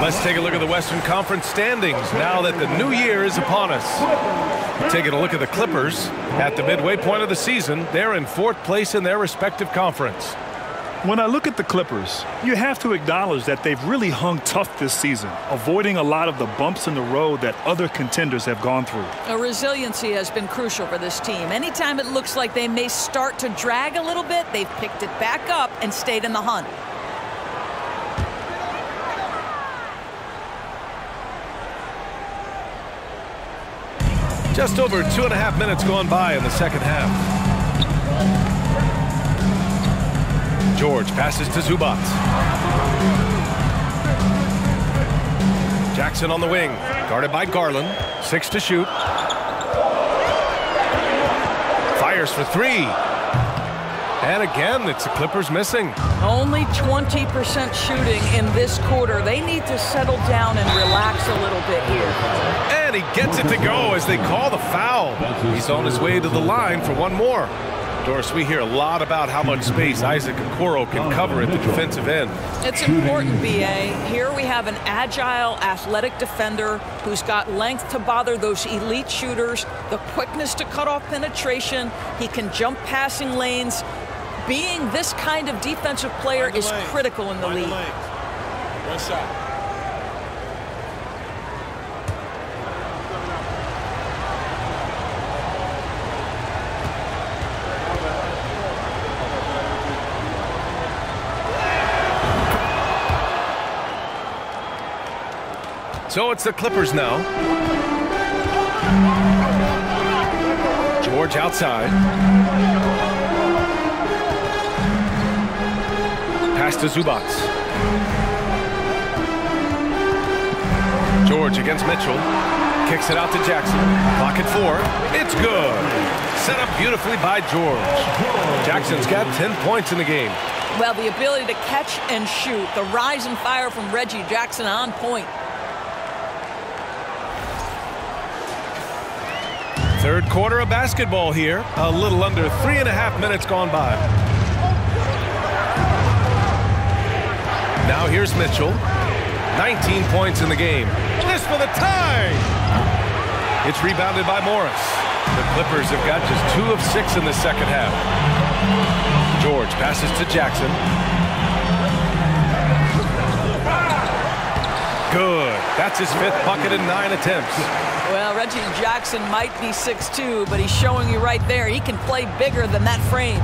Let's take a look at the Western Conference standings now that the new year is upon us. Taking a look at the Clippers at the midway point of the season. They're in 4th place in their respective conference. When I look at the Clippers, you have to acknowledge that they've really hung tough this season, avoiding a lot of the bumps in the road that other contenders have gone through. Resiliency has been crucial for this team. Anytime it looks like they may start to drag a little bit, they've picked it back up and stayed in the hunt. Just over 2.5 minutes gone by in the second half. George passes to Zubac. Jackson on the wing, guarded by Garland. 6 to shoot. Fires for 3. And again, it's the Clippers missing. Only 20% shooting in this quarter. They need to settle down and relax a little bit here. And he gets it to go as they call the foul. He's on his way to the line for one more. Doris, we hear a lot about how much space Isaac Okoro can cover at the defensive end. It's important, B.A. Here we have an agile, athletic defender who's got length to bother those elite shooters, the quickness to cut off penetration. He can jump passing lanes. Being this kind of defensive player is critical in the league. One shot. So it's the Clippers now. George outside. Pass to Zubac. George against Mitchell. Kicks it out to Jackson. Clock at 4. It's good. Set up beautifully by George. Jackson's got 10 points in the game. Well, the ability to catch and shoot. The rise and fire from Reggie Jackson on point. Third quarter of basketball here. A little under 3.5 minutes gone by. Now here's Mitchell. 19 points in the game. This for the tie. It's rebounded by Morris. The Clippers have got just 2 of 6 in the second half. George passes to Jackson. That's his 5th bucket in 9 attempts. Well, Reggie Jackson might be 6'2", but he's showing you right there he can play bigger than that frame.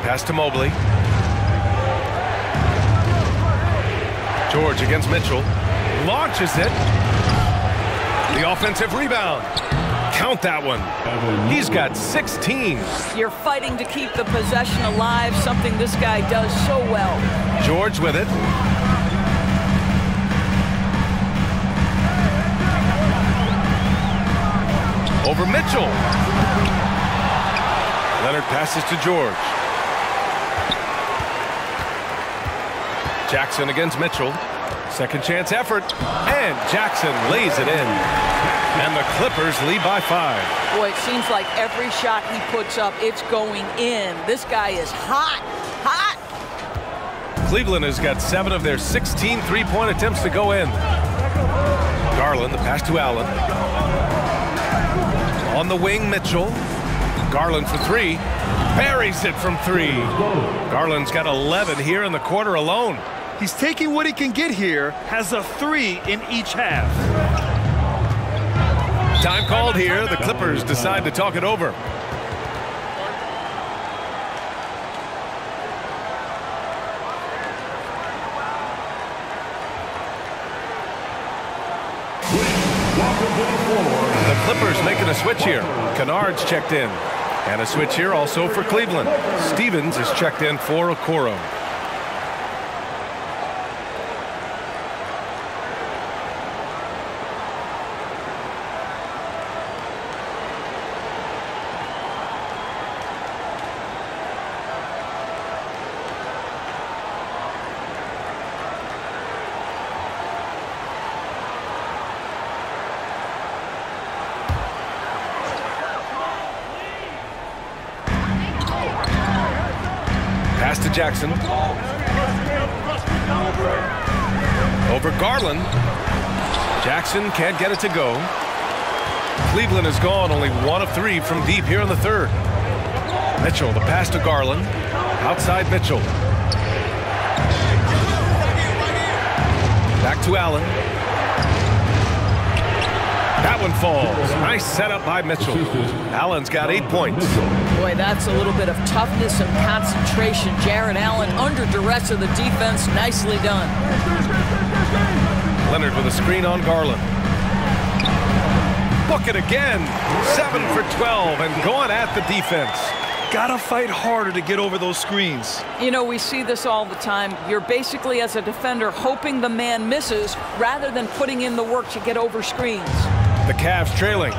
Pass to Mobley. George against Mitchell. Launches it. The offensive rebound. Count that one. He's got 16. You're fighting to keep the possession alive, something this guy does so well. George with it. Over Mitchell. Leonard passes to George. Jackson against Mitchell. Second chance effort. And Jackson lays it in. And the Clippers lead by 5. Boy, it seems like every shot he puts up, it's going in. This guy is hot, hot. Cleveland has got 7 of their 16 three-point attempts to go in. Garland, the pass to Allen. On the wing, Mitchell. Garland for 3. Buries it from 3. Garland's got 11 here in the quarter alone. He's taking what he can get here, has a 3 in each half. Time called here. The Clippers decide to talk it over. The Clippers making a switch here. Kennard's checked in. And a switch here also for Cleveland. Stevens is checked in for Okoro. Pass to Jackson. Over Garland. Jackson can't get it to go. Cleveland has gone only 1 of 3 from deep here in the 3rd. Mitchell, the pass to Garland. Outside Mitchell. Back to Allen. That one falls. Nice setup by Mitchell. Allen's got 8 points. Boy, that's a little bit of toughness and concentration. Jarrett Allen under duress of the defense. Nicely done. Leonard with a screen on Garland. Bucket again. 7 for 12 and going at the defense. Gotta fight harder to get over those screens. You know, we see this all the time. You're basically, as a defender, hoping the man misses rather than putting in the work to get over screens. The Cavs trailing.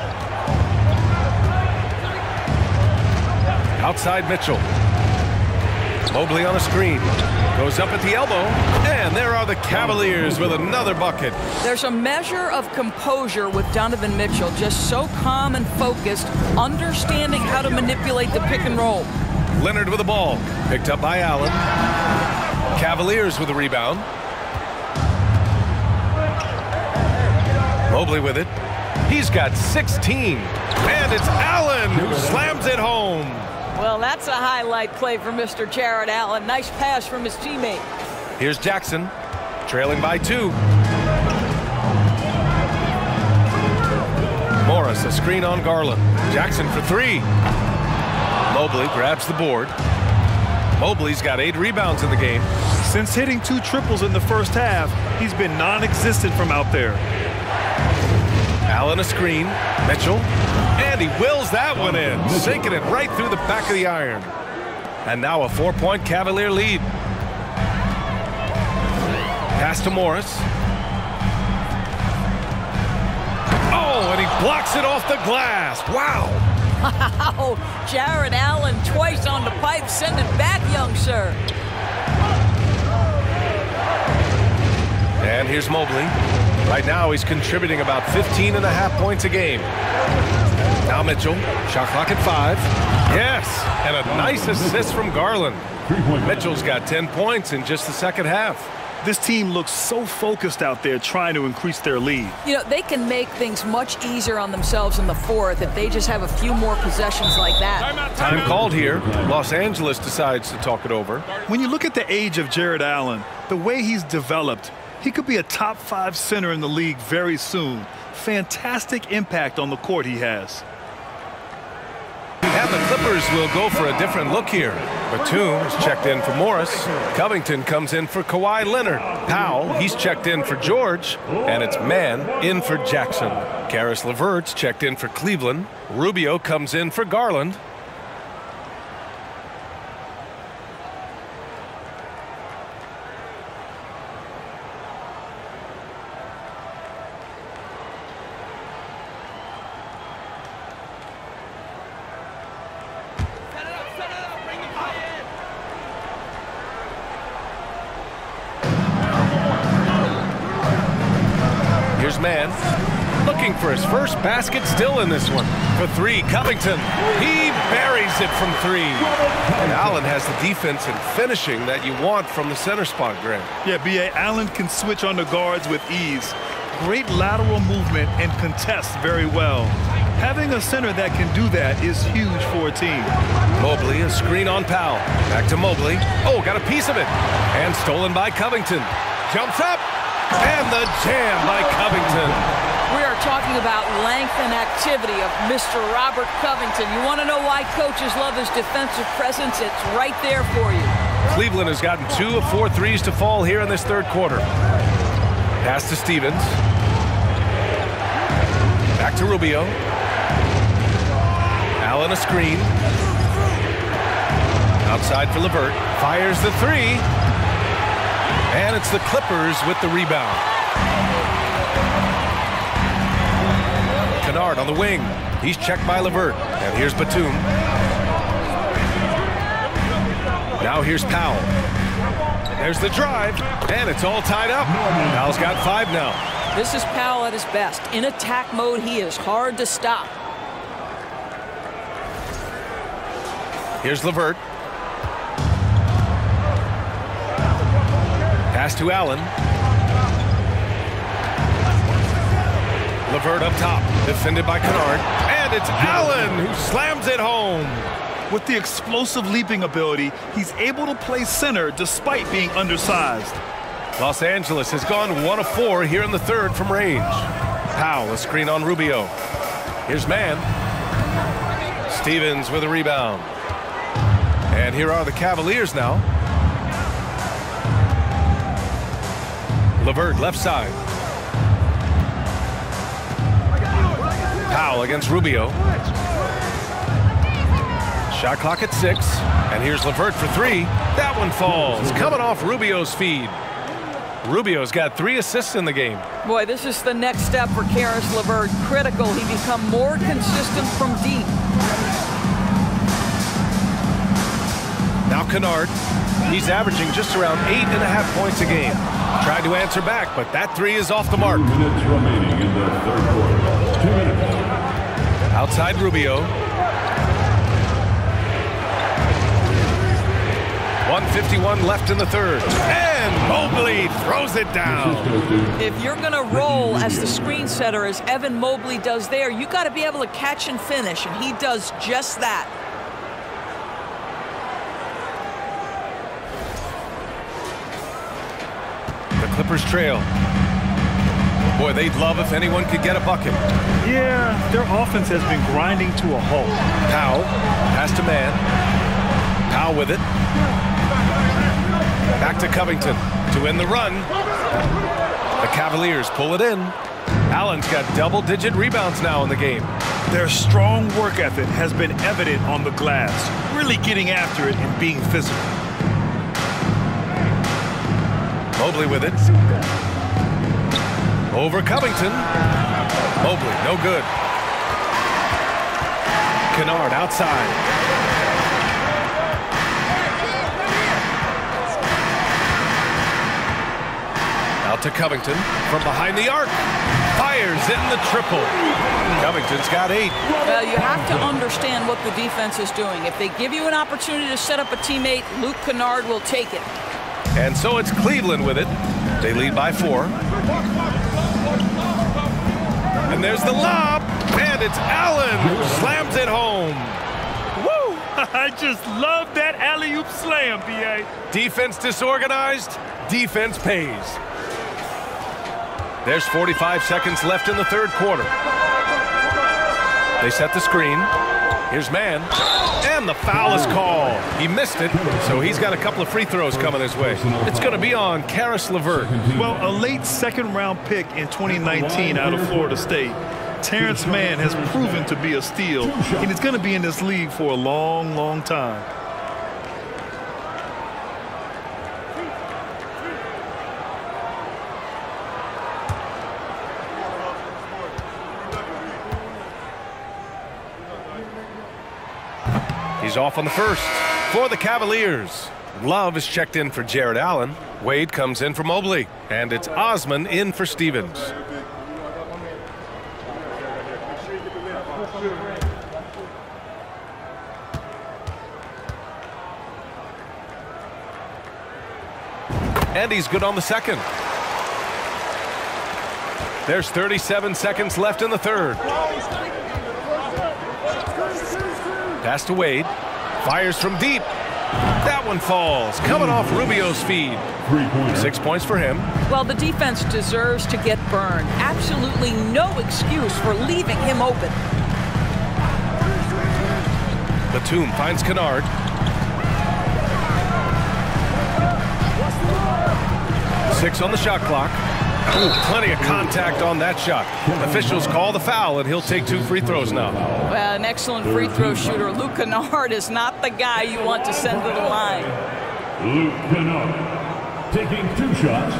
Outside Mitchell. Mobley on a screen. Goes up at the elbow. And there are the Cavaliers with another bucket. There's a measure of composure with Donovan Mitchell. Just so calm and focused, understanding how to manipulate the pick and roll. Leonard with the ball. Picked up by Allen. Cavaliers with the rebound. Mobley with it. He's got 16. And it's Allen who slams it home. Well, that's a highlight play for Mr. Jarrett Allen. Nice pass from his teammate. Here's Jackson, trailing by 2. Morris, a screen on Garland. Jackson for 3. Mobley grabs the board. Mobley's got 8 rebounds in the game. Since hitting 2 triples in the first half, he's been non-existent from out there. Allen a screen. Mitchell. And he wills that one in, sinking it right through the back of the iron. And now a 4-point Cavalier lead. Pass to Morris. Oh, and he blocks it off the glass. Wow. Wow. Jarrett Allen twice on the pipe. Send it back, young sir. And here's Mobley. Right now he's contributing about 15.5 points a game. Now Mitchell, shot clock at 5. Yes, and a nice assist from Garland. Mitchell's got 10 points in just the second half. This team looks so focused out there trying to increase their lead. You know, they can make things much easier on themselves in the 4th if they just have a few more possessions like that. Time called here. Los Angeles decides to talk it over. When you look at the age of Jarrett Allen, the way he's developed, He could be a top 5 center in the league very soon. Fantastic impact on the court he has. And the Clippers will go for a different look here. Batum is checked in for Morris. Covington comes in for Kawhi Leonard. Powell, he's checked in for George. And it's Mann in for Jackson. Karis LeVert's checked in for Cleveland. Rubio comes in for Garland. Man looking for his first basket, still in this one. For 3, Covington. He buries it from 3. And Allen has the defense and finishing that you want from the center spot, Greg. Yeah, B.A. Allen can switch on the guards with ease. Great lateral movement and contests very well. Having a center that can do that is huge for a team. Mobley, a screen on Powell. Back to Mobley. Oh, got a piece of it. And stolen by Covington. Jumps up. And the jam by Covington. We are talking about length and activity of Mr. Robert Covington. You want to know why coaches love his defensive presence? It's right there for you. Cleveland has gotten 2 of 4 threes to fall here in this third quarter. Pass to Stevens. Back to Rubio. Allen a screen. Outside for LeVert. Fires the 3. And it's the Clippers with the rebound. Kennard on the wing. He's checked by LeVert. And here's Batum. Now here's Powell. There's the drive. And it's all tied up. Powell's got 5 now. This is Powell at his best. In attack mode, he is hard to stop. Here's LeVert. Pass to Allen. LeVert up top, defended by Kennard. And it's Allen who slams it home. With the explosive leaping ability, he's able to play center despite being undersized. Los Angeles has gone 1 of 4 here in the third from range. Powell, a screen on Rubio. Here's Mann. Stevens with a rebound. And here are the Cavaliers now. LeVert left side. Powell against Rubio. Shot clock at 6. And here's LeVert for 3. That one falls. Coming off Rubio's feed. Rubio's got 3 assists in the game. Boy, this is the next step for Karis LeVert. Critical. He become more consistent from deep. Now Kennard. He's averaging just around 8.5 points a game. Tried to answer back, but that 3 is off the mark. 2 minutes remaining in the third quarter. 2 minutes. Outside Rubio. 1:51 left in the third. And Mobley throws it down. If you're going to roll as the screen setter as Evan Mobley does there, you got to be able to catch and finish, and he does just that. Clippers trail. Boy, they'd love if anyone could get a bucket. Yeah, their offense has been grinding to a halt. Powell, pass to Mann. Powell with it. Back to Covington to end the run. The Cavaliers pull it in. Allen's got double-digit rebounds now in the game. Their strong work ethic has been evident on the glass, really getting after it and being physical. Mobley with it. Over Covington. Mobley, no good. Kennard outside. Out to Covington from behind the arc. Fires in the triple. Covington's got 8. Well, you have to understand what the defense is doing. If they give you an opportunity to set up a teammate, Luke Kennard will take it. And so it's Cleveland with it. They lead by 4. And there's the lob. And it's Allen who slams it home. Woo! I just love that alley-oop slam, B.A. Defense disorganized. Defense pays. There's 45 seconds left in the third quarter. They set the screen. Here's Mann. And the foul is called. He missed it, so he's got a couple of free throws coming his way. It's going to be on Caris LeVert. Well, a late second-round pick in 2019 out of Florida State. Terrence Mann has proven to be a steal, and he's going to be in this league for a long, long time. He's off on the first for the Cavaliers. Love is checked in for Jared Allen. Wade comes in for Mobley. And it's Osman in for Stevens. And he's good on the second. There's 37 seconds left in the third. Pass to Wade. Fires from deep. That one falls. Coming off Rubio's feed. 6 points for him. Well, the defense deserves to get burned. Absolutely no excuse for leaving him open. Batum finds Kennard. Six on the shot clock. Ooh, plenty of contact on that shot. Officials call the foul, and he'll take 2 free throws now. Well, an excellent free throw shooter. Luke Kennard is not the guy you want to send to the line. Luke Kennard taking 2 shots.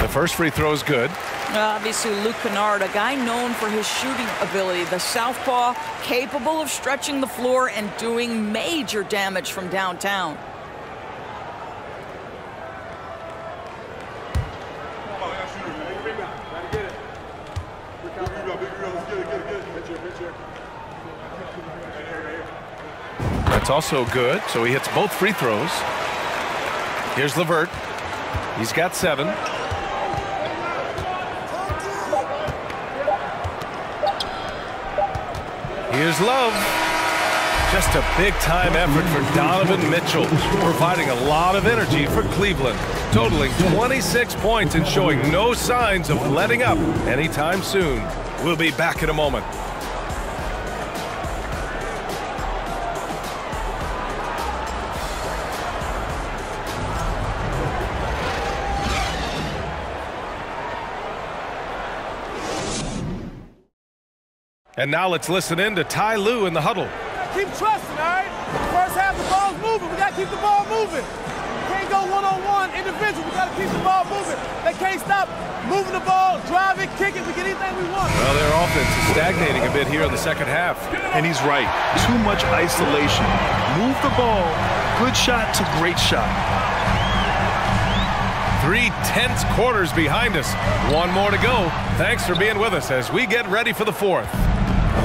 The first free throw is good. Obviously, Luke Kennard, a guy known for his shooting ability. The southpaw, capable of stretching the floor and doing major damage from downtown. That's also good, so he hits both free throws. Here's LeVert. He's got 7. Here's Love. Just a big-time effort for Donovan Mitchell, providing a lot of energy for Cleveland, totaling 26 points and showing no signs of letting up anytime soon. We'll be back in a moment. And now let's listen in to Ty Lue in the huddle. Keep trusting, all right? First half, the ball's moving. We got to keep the ball moving. We can't go one-on-one individual. We got to keep the ball moving. They can't stop moving the ball, driving, kicking. We get anything we want. Well, their offense is stagnating a bit here in the second half. And he's right. Too much isolation. Move the ball. Good shot to great shot. 3 tense quarters behind us. 1 more to go. Thanks for being with us as we get ready for the fourth.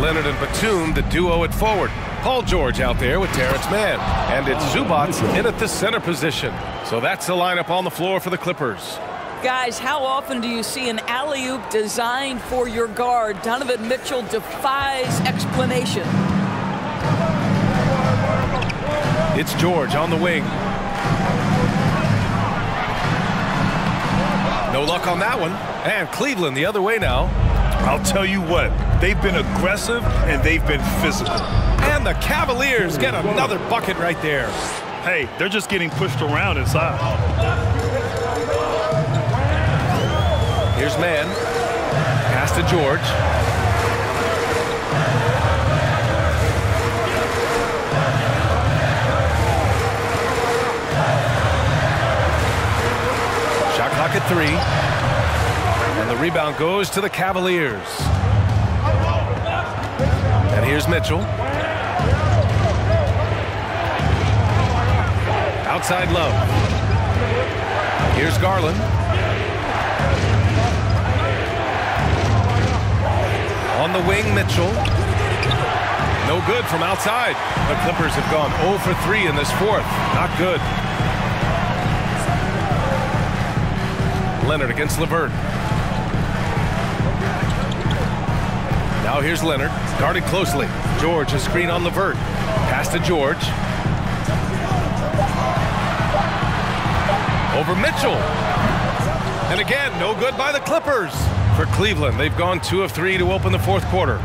Leonard and Batum, the duo at forward. Paul George out there with Terrence Mann. And it's Zubac in at the center position. So that's the lineup on the floor for the Clippers. Guys, how often do you see an alley-oop designed for your guard? Donovan Mitchell defies explanation. It's George on the wing. No luck on that one. And Cleveland the other way now. I'll tell you what, they've been aggressive and they've been physical. And the Cavaliers get another bucket right there. Hey, they're just getting pushed around inside. Here's Mann. Pass to George. Shot clock at 3. And the rebound goes to the Cavaliers. And here's Mitchell. Outside Love. Here's Garland. On the wing, Mitchell. No good from outside. The Clippers have gone 0 for 3 in this fourth. Not good. Leonard against LeVert. here's Leonard, guarded closely. George, a screen on Levert. Pass to George. Over Mitchell. And again, no good by the Clippers. For Cleveland, they've gone 2 of 3 to open the fourth quarter.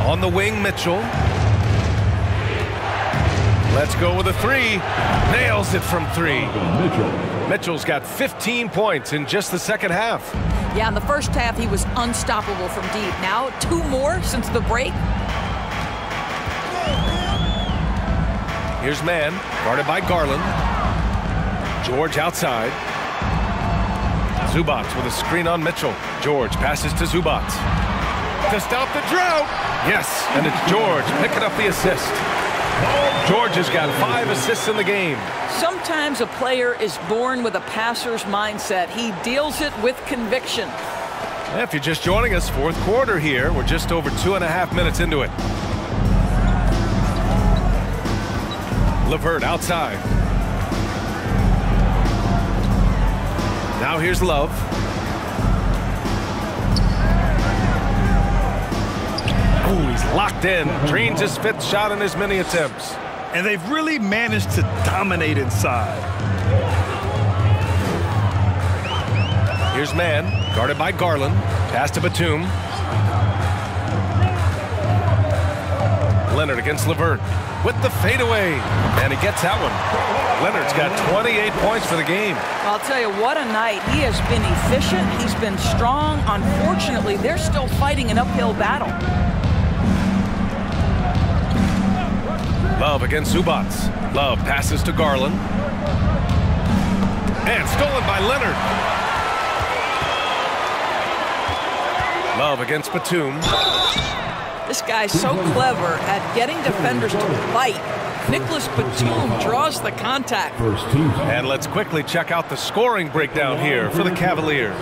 On the wing, Mitchell. Let's go with a 3. Nails it from 3. Mitchell's got 15 points in just the second half. Yeah, in the first half, he was unstoppable from deep. Now, 2 more since the break. Here's Mann, guarded by Garland. George outside. Zubats with a screen on Mitchell. George passes to Zubats. To stop the drought. Yes, and it's George picking up the assist. George has got 5 assists in the game. Sometimes a player is born with a passer's mindset. He deals it with conviction. If you're just joining us, fourth quarter here. We're just over 2.5 minutes into it. Levert outside. Now here's Love. Oh, he's locked in. Drains his 5th shot in his many attempts. And they've really managed to dominate inside. Here's Mann, guarded by Garland. Pass to Batum. Leonard against Levert with the fadeaway. And he gets that one. Leonard's got 28 points for the game. I'll tell you, what a night. He has been efficient. He's been strong. Unfortunately, they're still fighting an uphill battle. Love against Zubats. Love passes to Garland. And stolen by Leonard. Love against Batum. This guy's so clever at getting defenders to fight. Nicholas Batum draws the contact. And let's quickly check out the scoring breakdown here for the Cavaliers.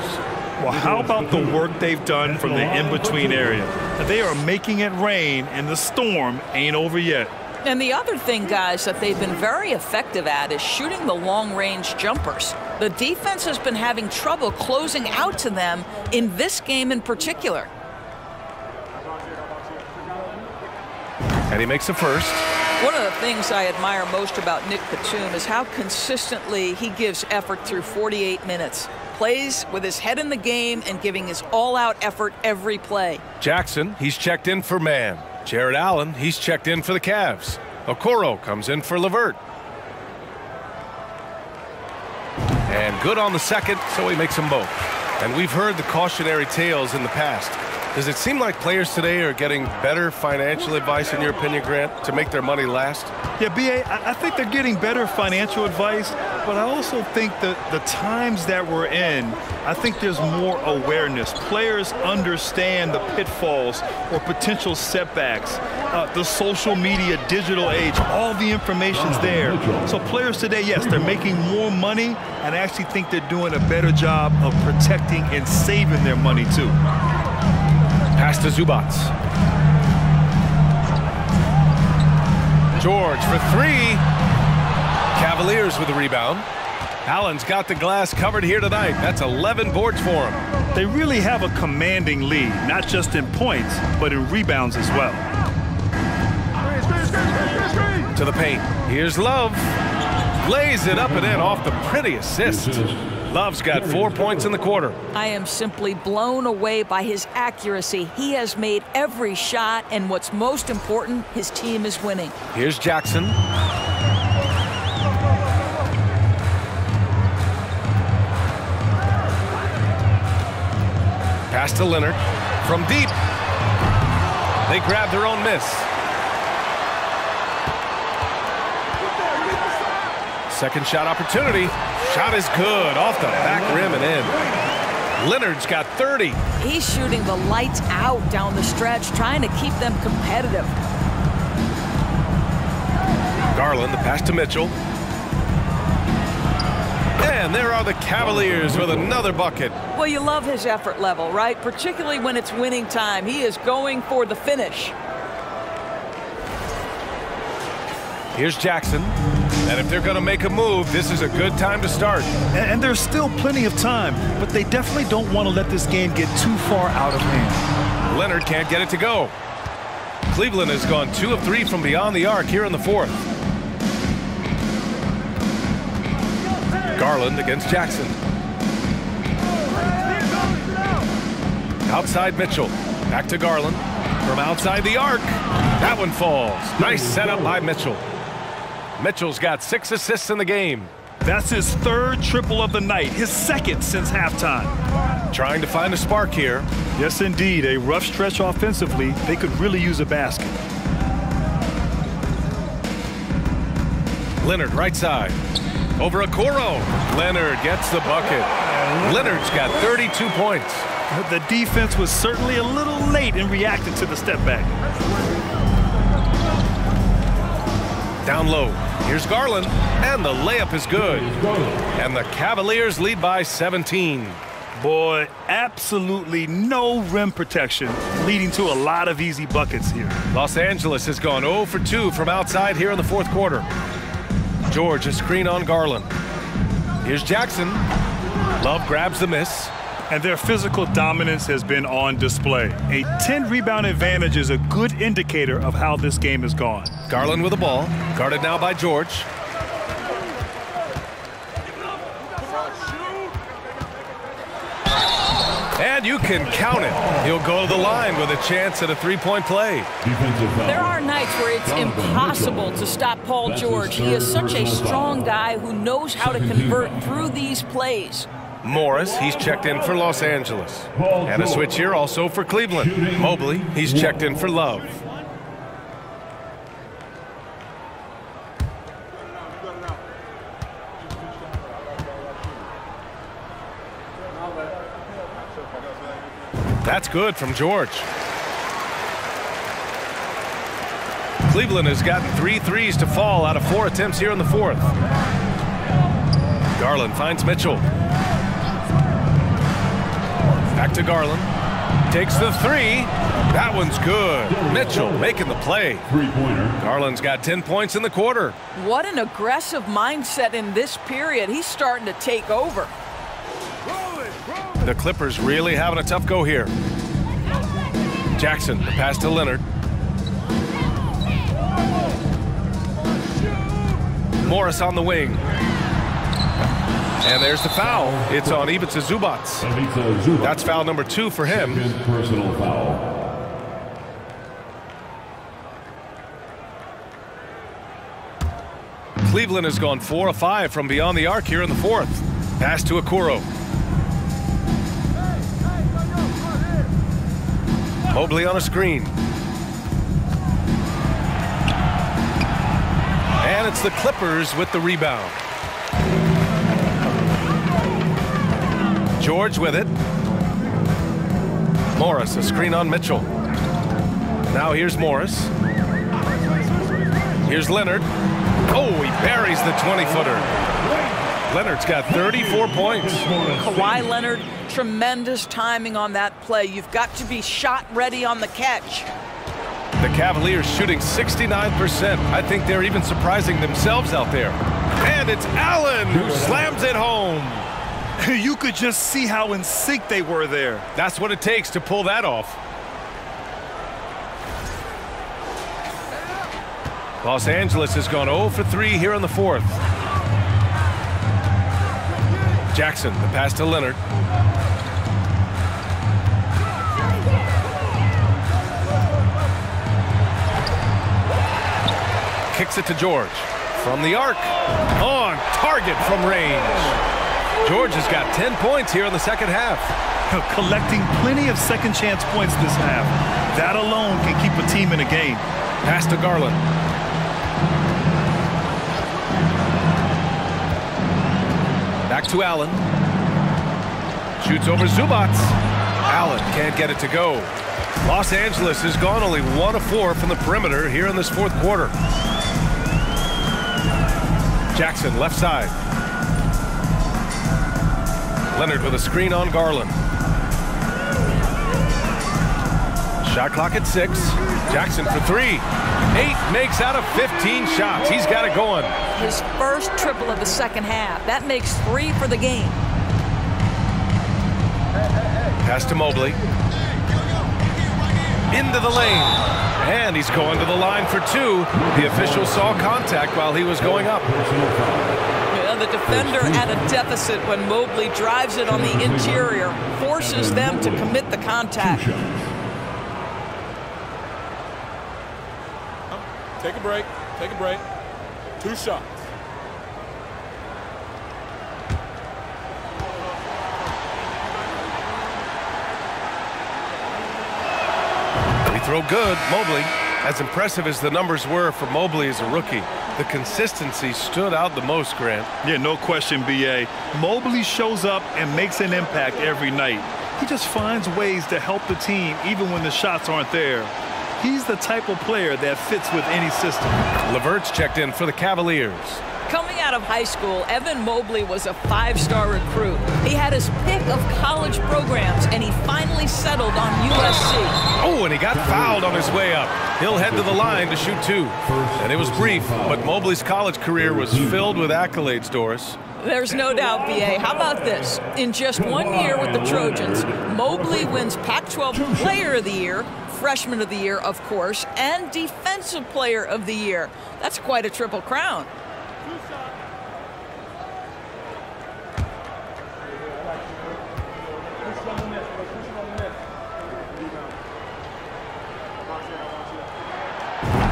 Well, how about the work they've done from the in-between area? They are making it rain, and the storm ain't over yet. And the other thing, guys, that they've been very effective at is shooting the long-range jumpers. The defense has been having trouble closing out to them in this game in particular. And he makes a first. One of the things I admire most about Nick Batum is how consistently he gives effort through 48 minutes. Plays with his head in the game and giving his all-out effort every play. Jackson, he's checked in for Mann. Jared Allen, he's checked in for the Cavs. Okoro comes in for Levert. And good on the second, so he makes them both. And we've heard the cautionary tales in the past. Does it seem like players today are getting better financial advice, in your opinion, Grant, to make their money last? Yeah, B.A., I think they're getting better financial advice, but I also think that the times that we're in, I think there's more awareness. Players understand the pitfalls or potential setbacks. The social media, digital age, all the information's there. So players today, yes, they're making more money, and I actually think they're doing a better job of protecting and saving their money, too. Pass to Zubats. George for 3. Cavaliers with the rebound. Allen's got the glass covered here tonight. That's 11 boards for him. They really have a commanding lead, not just in points, but in rebounds as well. To the paint. Here's Love. Lays it up and in off the pretty assist. Love's got 4 points in the quarter. I am simply blown away by his accuracy. He has made every shot, and what's most important, his team is winning. Here's Jackson. Pass to Leonard. From deep. They grab their own miss. Second shot opportunity. Shot is good. Off the back rim and in. Leonard's got 30. He's shooting the lights out down the stretch, trying to keep them competitive. Garland, the pass to Mitchell. And there are the Cavaliers with another bucket. Well, you love his effort level, right? Particularly when it's winning time. He is going for the finish. Here's Jackson. And if they're going to make a move, this is a good time to start. And there's still plenty of time, but they definitely don't want to let this game get too far out of hand. Leonard can't get it to go. Cleveland has gone 2 of 3 from beyond the arc here in the fourth. Garland against Jackson. Outside Mitchell. Back to Garland. From outside the arc. That one falls. Nice setup by Mitchell. Mitchell's got 6 assists in the game. That's his 3rd triple of the night, his 2nd since halftime. Trying to find a spark here. Yes, indeed. A rough stretch offensively. They could really use a basket. Leonard right side. Over Okoro. Leonard gets the bucket. Leonard's got 32 points. The defense was certainly a little late in reacting to the step back. Down low. Here's Garland. And the layup is good. And the Cavaliers lead by 17. Boy, absolutely no rim protection, leading to a lot of easy buckets here. Los Angeles has gone 0 for 2 from outside here in the fourth quarter. George, a screen on Garland. Here's Jackson. Love grabs the miss. And their physical dominance has been on display. A 10-rebound advantage is a good indicator of how this game has gone. Garland with the ball. Guarded now by George. And you can count it. He'll go to the line with a chance at a three-point play. There are nights where it's impossible to stop Paul George. He is such a strong guy who knows how to convert through these plays. Morris, he's checked in for Los Angeles. And a switch here also for Cleveland. Mobley, he's checked in for Love. That's good from George. Cleveland has gotten 3 threes to fall out of 4 attempts here in the fourth. Garland finds Mitchell. Back to Garland. Takes the 3. That one's good. Mitchell making the play. Garland's got 10 points in the quarter. What an aggressive mindset in this period. He's starting to take over. The Clippers really having a tough go here. Jackson, the pass to Leonard. Morris on the wing. And there's the foul. It's on Ivica Zubac. That's foul number 2 for him. Personal foul. Cleveland has gone 4 of 5 from beyond the arc here in the fourth. Pass to Okoro. Mobley on a screen. And it's the Clippers with the rebound. George with it. Morris, a screen on Mitchell. Now here's Morris. Here's Leonard. Oh, he buries the 20-footer. Leonard's got 34 points. Kawhi Leonard, tremendous timing on that play. You've got to be shot ready on the catch. The Cavaliers shooting 69%. I think they're even surprising themselves out there. And it's Allen who slams it home. You could just see how in sync they were there. That's what it takes to pull that off. Los Angeles has gone 0 for 3 here in the fourth. Jackson, the pass to Leonard. Kicks it to George. From the arc. On target from range. George has got 10 points here in the second half. Collecting plenty of second chance points this half. That alone can keep a team in a game. Pass to Garland. Back to Allen. Shoots over Zubac. Allen can't get it to go. Los Angeles has gone only 1 of 4 from the perimeter here in this fourth quarter. Jackson, left side. Leonard with a screen on Garland. Shot clock at 6. Jackson for 3. 8 makes out of 15 shots. He's got it going. His first triple of the second half. That makes 3 for the game. Pass to Mobley. into the lane. And he's going to the line for two. The official saw contact while he was going up. Yeah, the defender at a deficit when Mobley drives it on the interior, forces them to commit the contact. Take a break. Take a break. 2 shots. Free throw good. Mobley. As impressive as the numbers were for Mobley as a rookie, the consistency stood out the most, Grant. Yeah, no question, B.A. Mobley shows up and makes an impact every night. He just finds ways to help the team even when the shots aren't there. He's the type of player that fits with any system. LeVert's checked in for the Cavaliers. Coming out of high school, Evan Mobley was a 5-star recruit. He had his pick of college programs, and he finally settled on USC. Oh, and he got fouled on his way up. He'll head to the line to shoot 2. And it was brief, but Mobley's college career was filled with accolades, Doris. There's no doubt, B.A. How about this? In just 1 year with the Trojans, Mobley wins Pac-12 Player of the Year, Freshman of the Year, of course, and Defensive Player of the Year. That's quite a triple crown.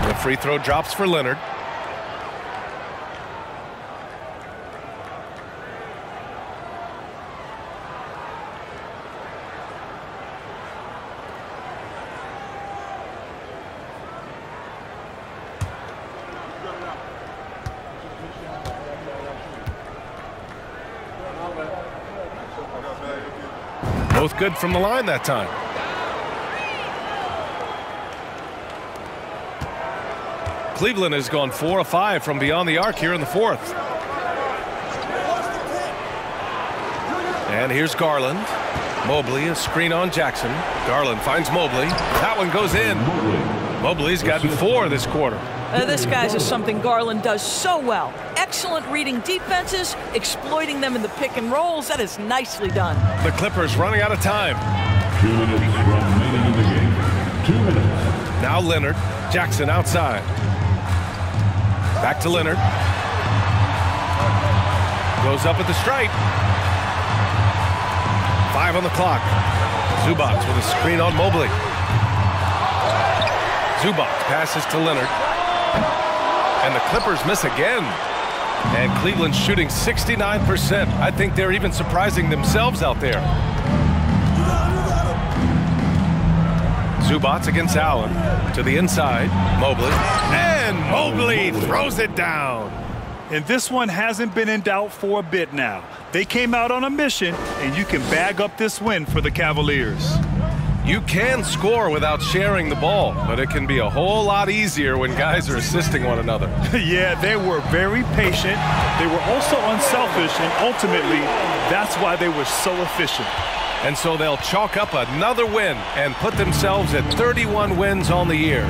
The free throw drops for Leonard. Both good from the line that time. Cleveland has gone 4 of 5 from beyond the arc here in the 4th. And here's Garland. Mobley, a screen on Jackson. Garland finds Mobley. That one goes in. Mobley's gotten 4 this quarter. This guy's is something Garland does so well. Excellent reading defenses, exploiting them in the pick and rolls. That is nicely done. The Clippers running out of time. 2 minutes remaining in the game. 2 minutes. Now Leonard. Jackson outside. Back to Leonard. Goes up at the stripe. 5 on the clock. Zubac with a screen on Mobley. Zubac passes to Leonard. And the Clippers miss again. And Cleveland's shooting 69%. I think they're even surprising themselves out there. Zubac against Allen. To the inside. Mobley. And Mobley throws it down. And this one hasn't been in doubt for a bit now. They came out on a mission, and you can bag up this win for the Cavaliers. You can score without sharing the ball, but it can be a whole lot easier when guys are assisting one another. Yeah, they were very patient. They were also unselfish, and ultimately, that's why they were so efficient. And so they'll chalk up another win and put themselves at 31 wins on the year.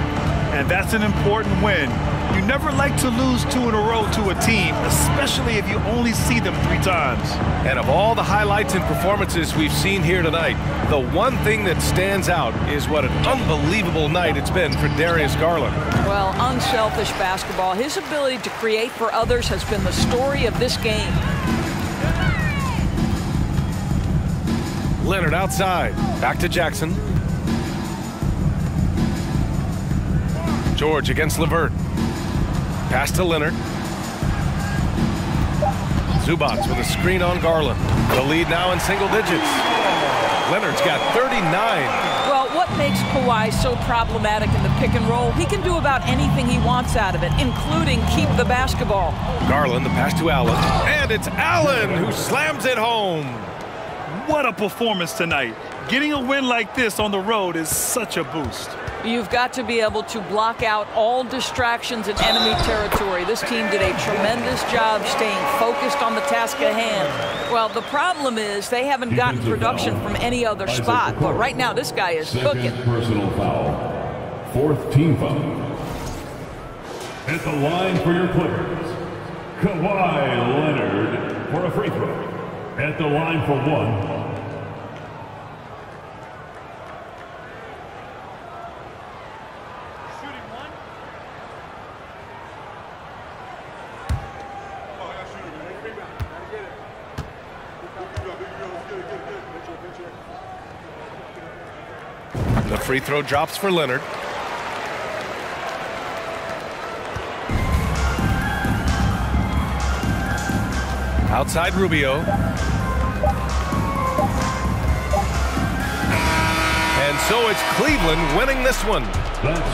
And that's an important win. You never like to lose 2 in a row to a team, especially if you only see them 3 times. And of all the highlights and performances we've seen here tonight, the one thing that stands out is what an unbelievable night it's been for Darius Garland. Well, unselfish basketball. His ability to create for others has been the story of this game. Leonard outside. Back to Jackson. George against LeVert. Pass to Leonard. Zubac with a screen on Garland. The lead now in single digits. Leonard's got 39. Well, what makes Kawhi so problematic in the pick and roll? He can do about anything he wants out of it, including keep the basketball. Garland, the pass to Allen. And it's Allen who slams it home. What a performance tonight. Getting a win like this on the road is such a boost. You've got to be able to block out all distractions in enemy territory. This team did a tremendous job staying focused on the task at hand. Well, the problem is they haven't gotten production from any other spot. But right now, this guy is cooking. Personal foul. 4th team foul. At the line for your Clippers, Kawhi Leonard for a free throw. At the line for 1. The free throw drops for Leonard. Outside Rubio. And so it's Cleveland winning this one.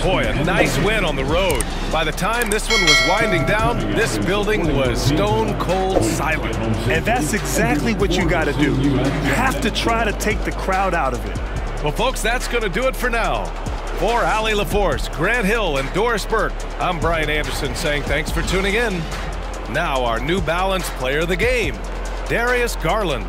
Boy, a nice win on the road. By the time this one was winding down, this building was stone cold silent. And that's exactly what you got to do. You have to try to take the crowd out of it. Well, folks, that's going to do it for now. For Allie LaForce, Grant Hill, and Doris Burke, I'm Brian Anderson saying thanks for tuning in. Now our New Balance player of the game, Darius Garland.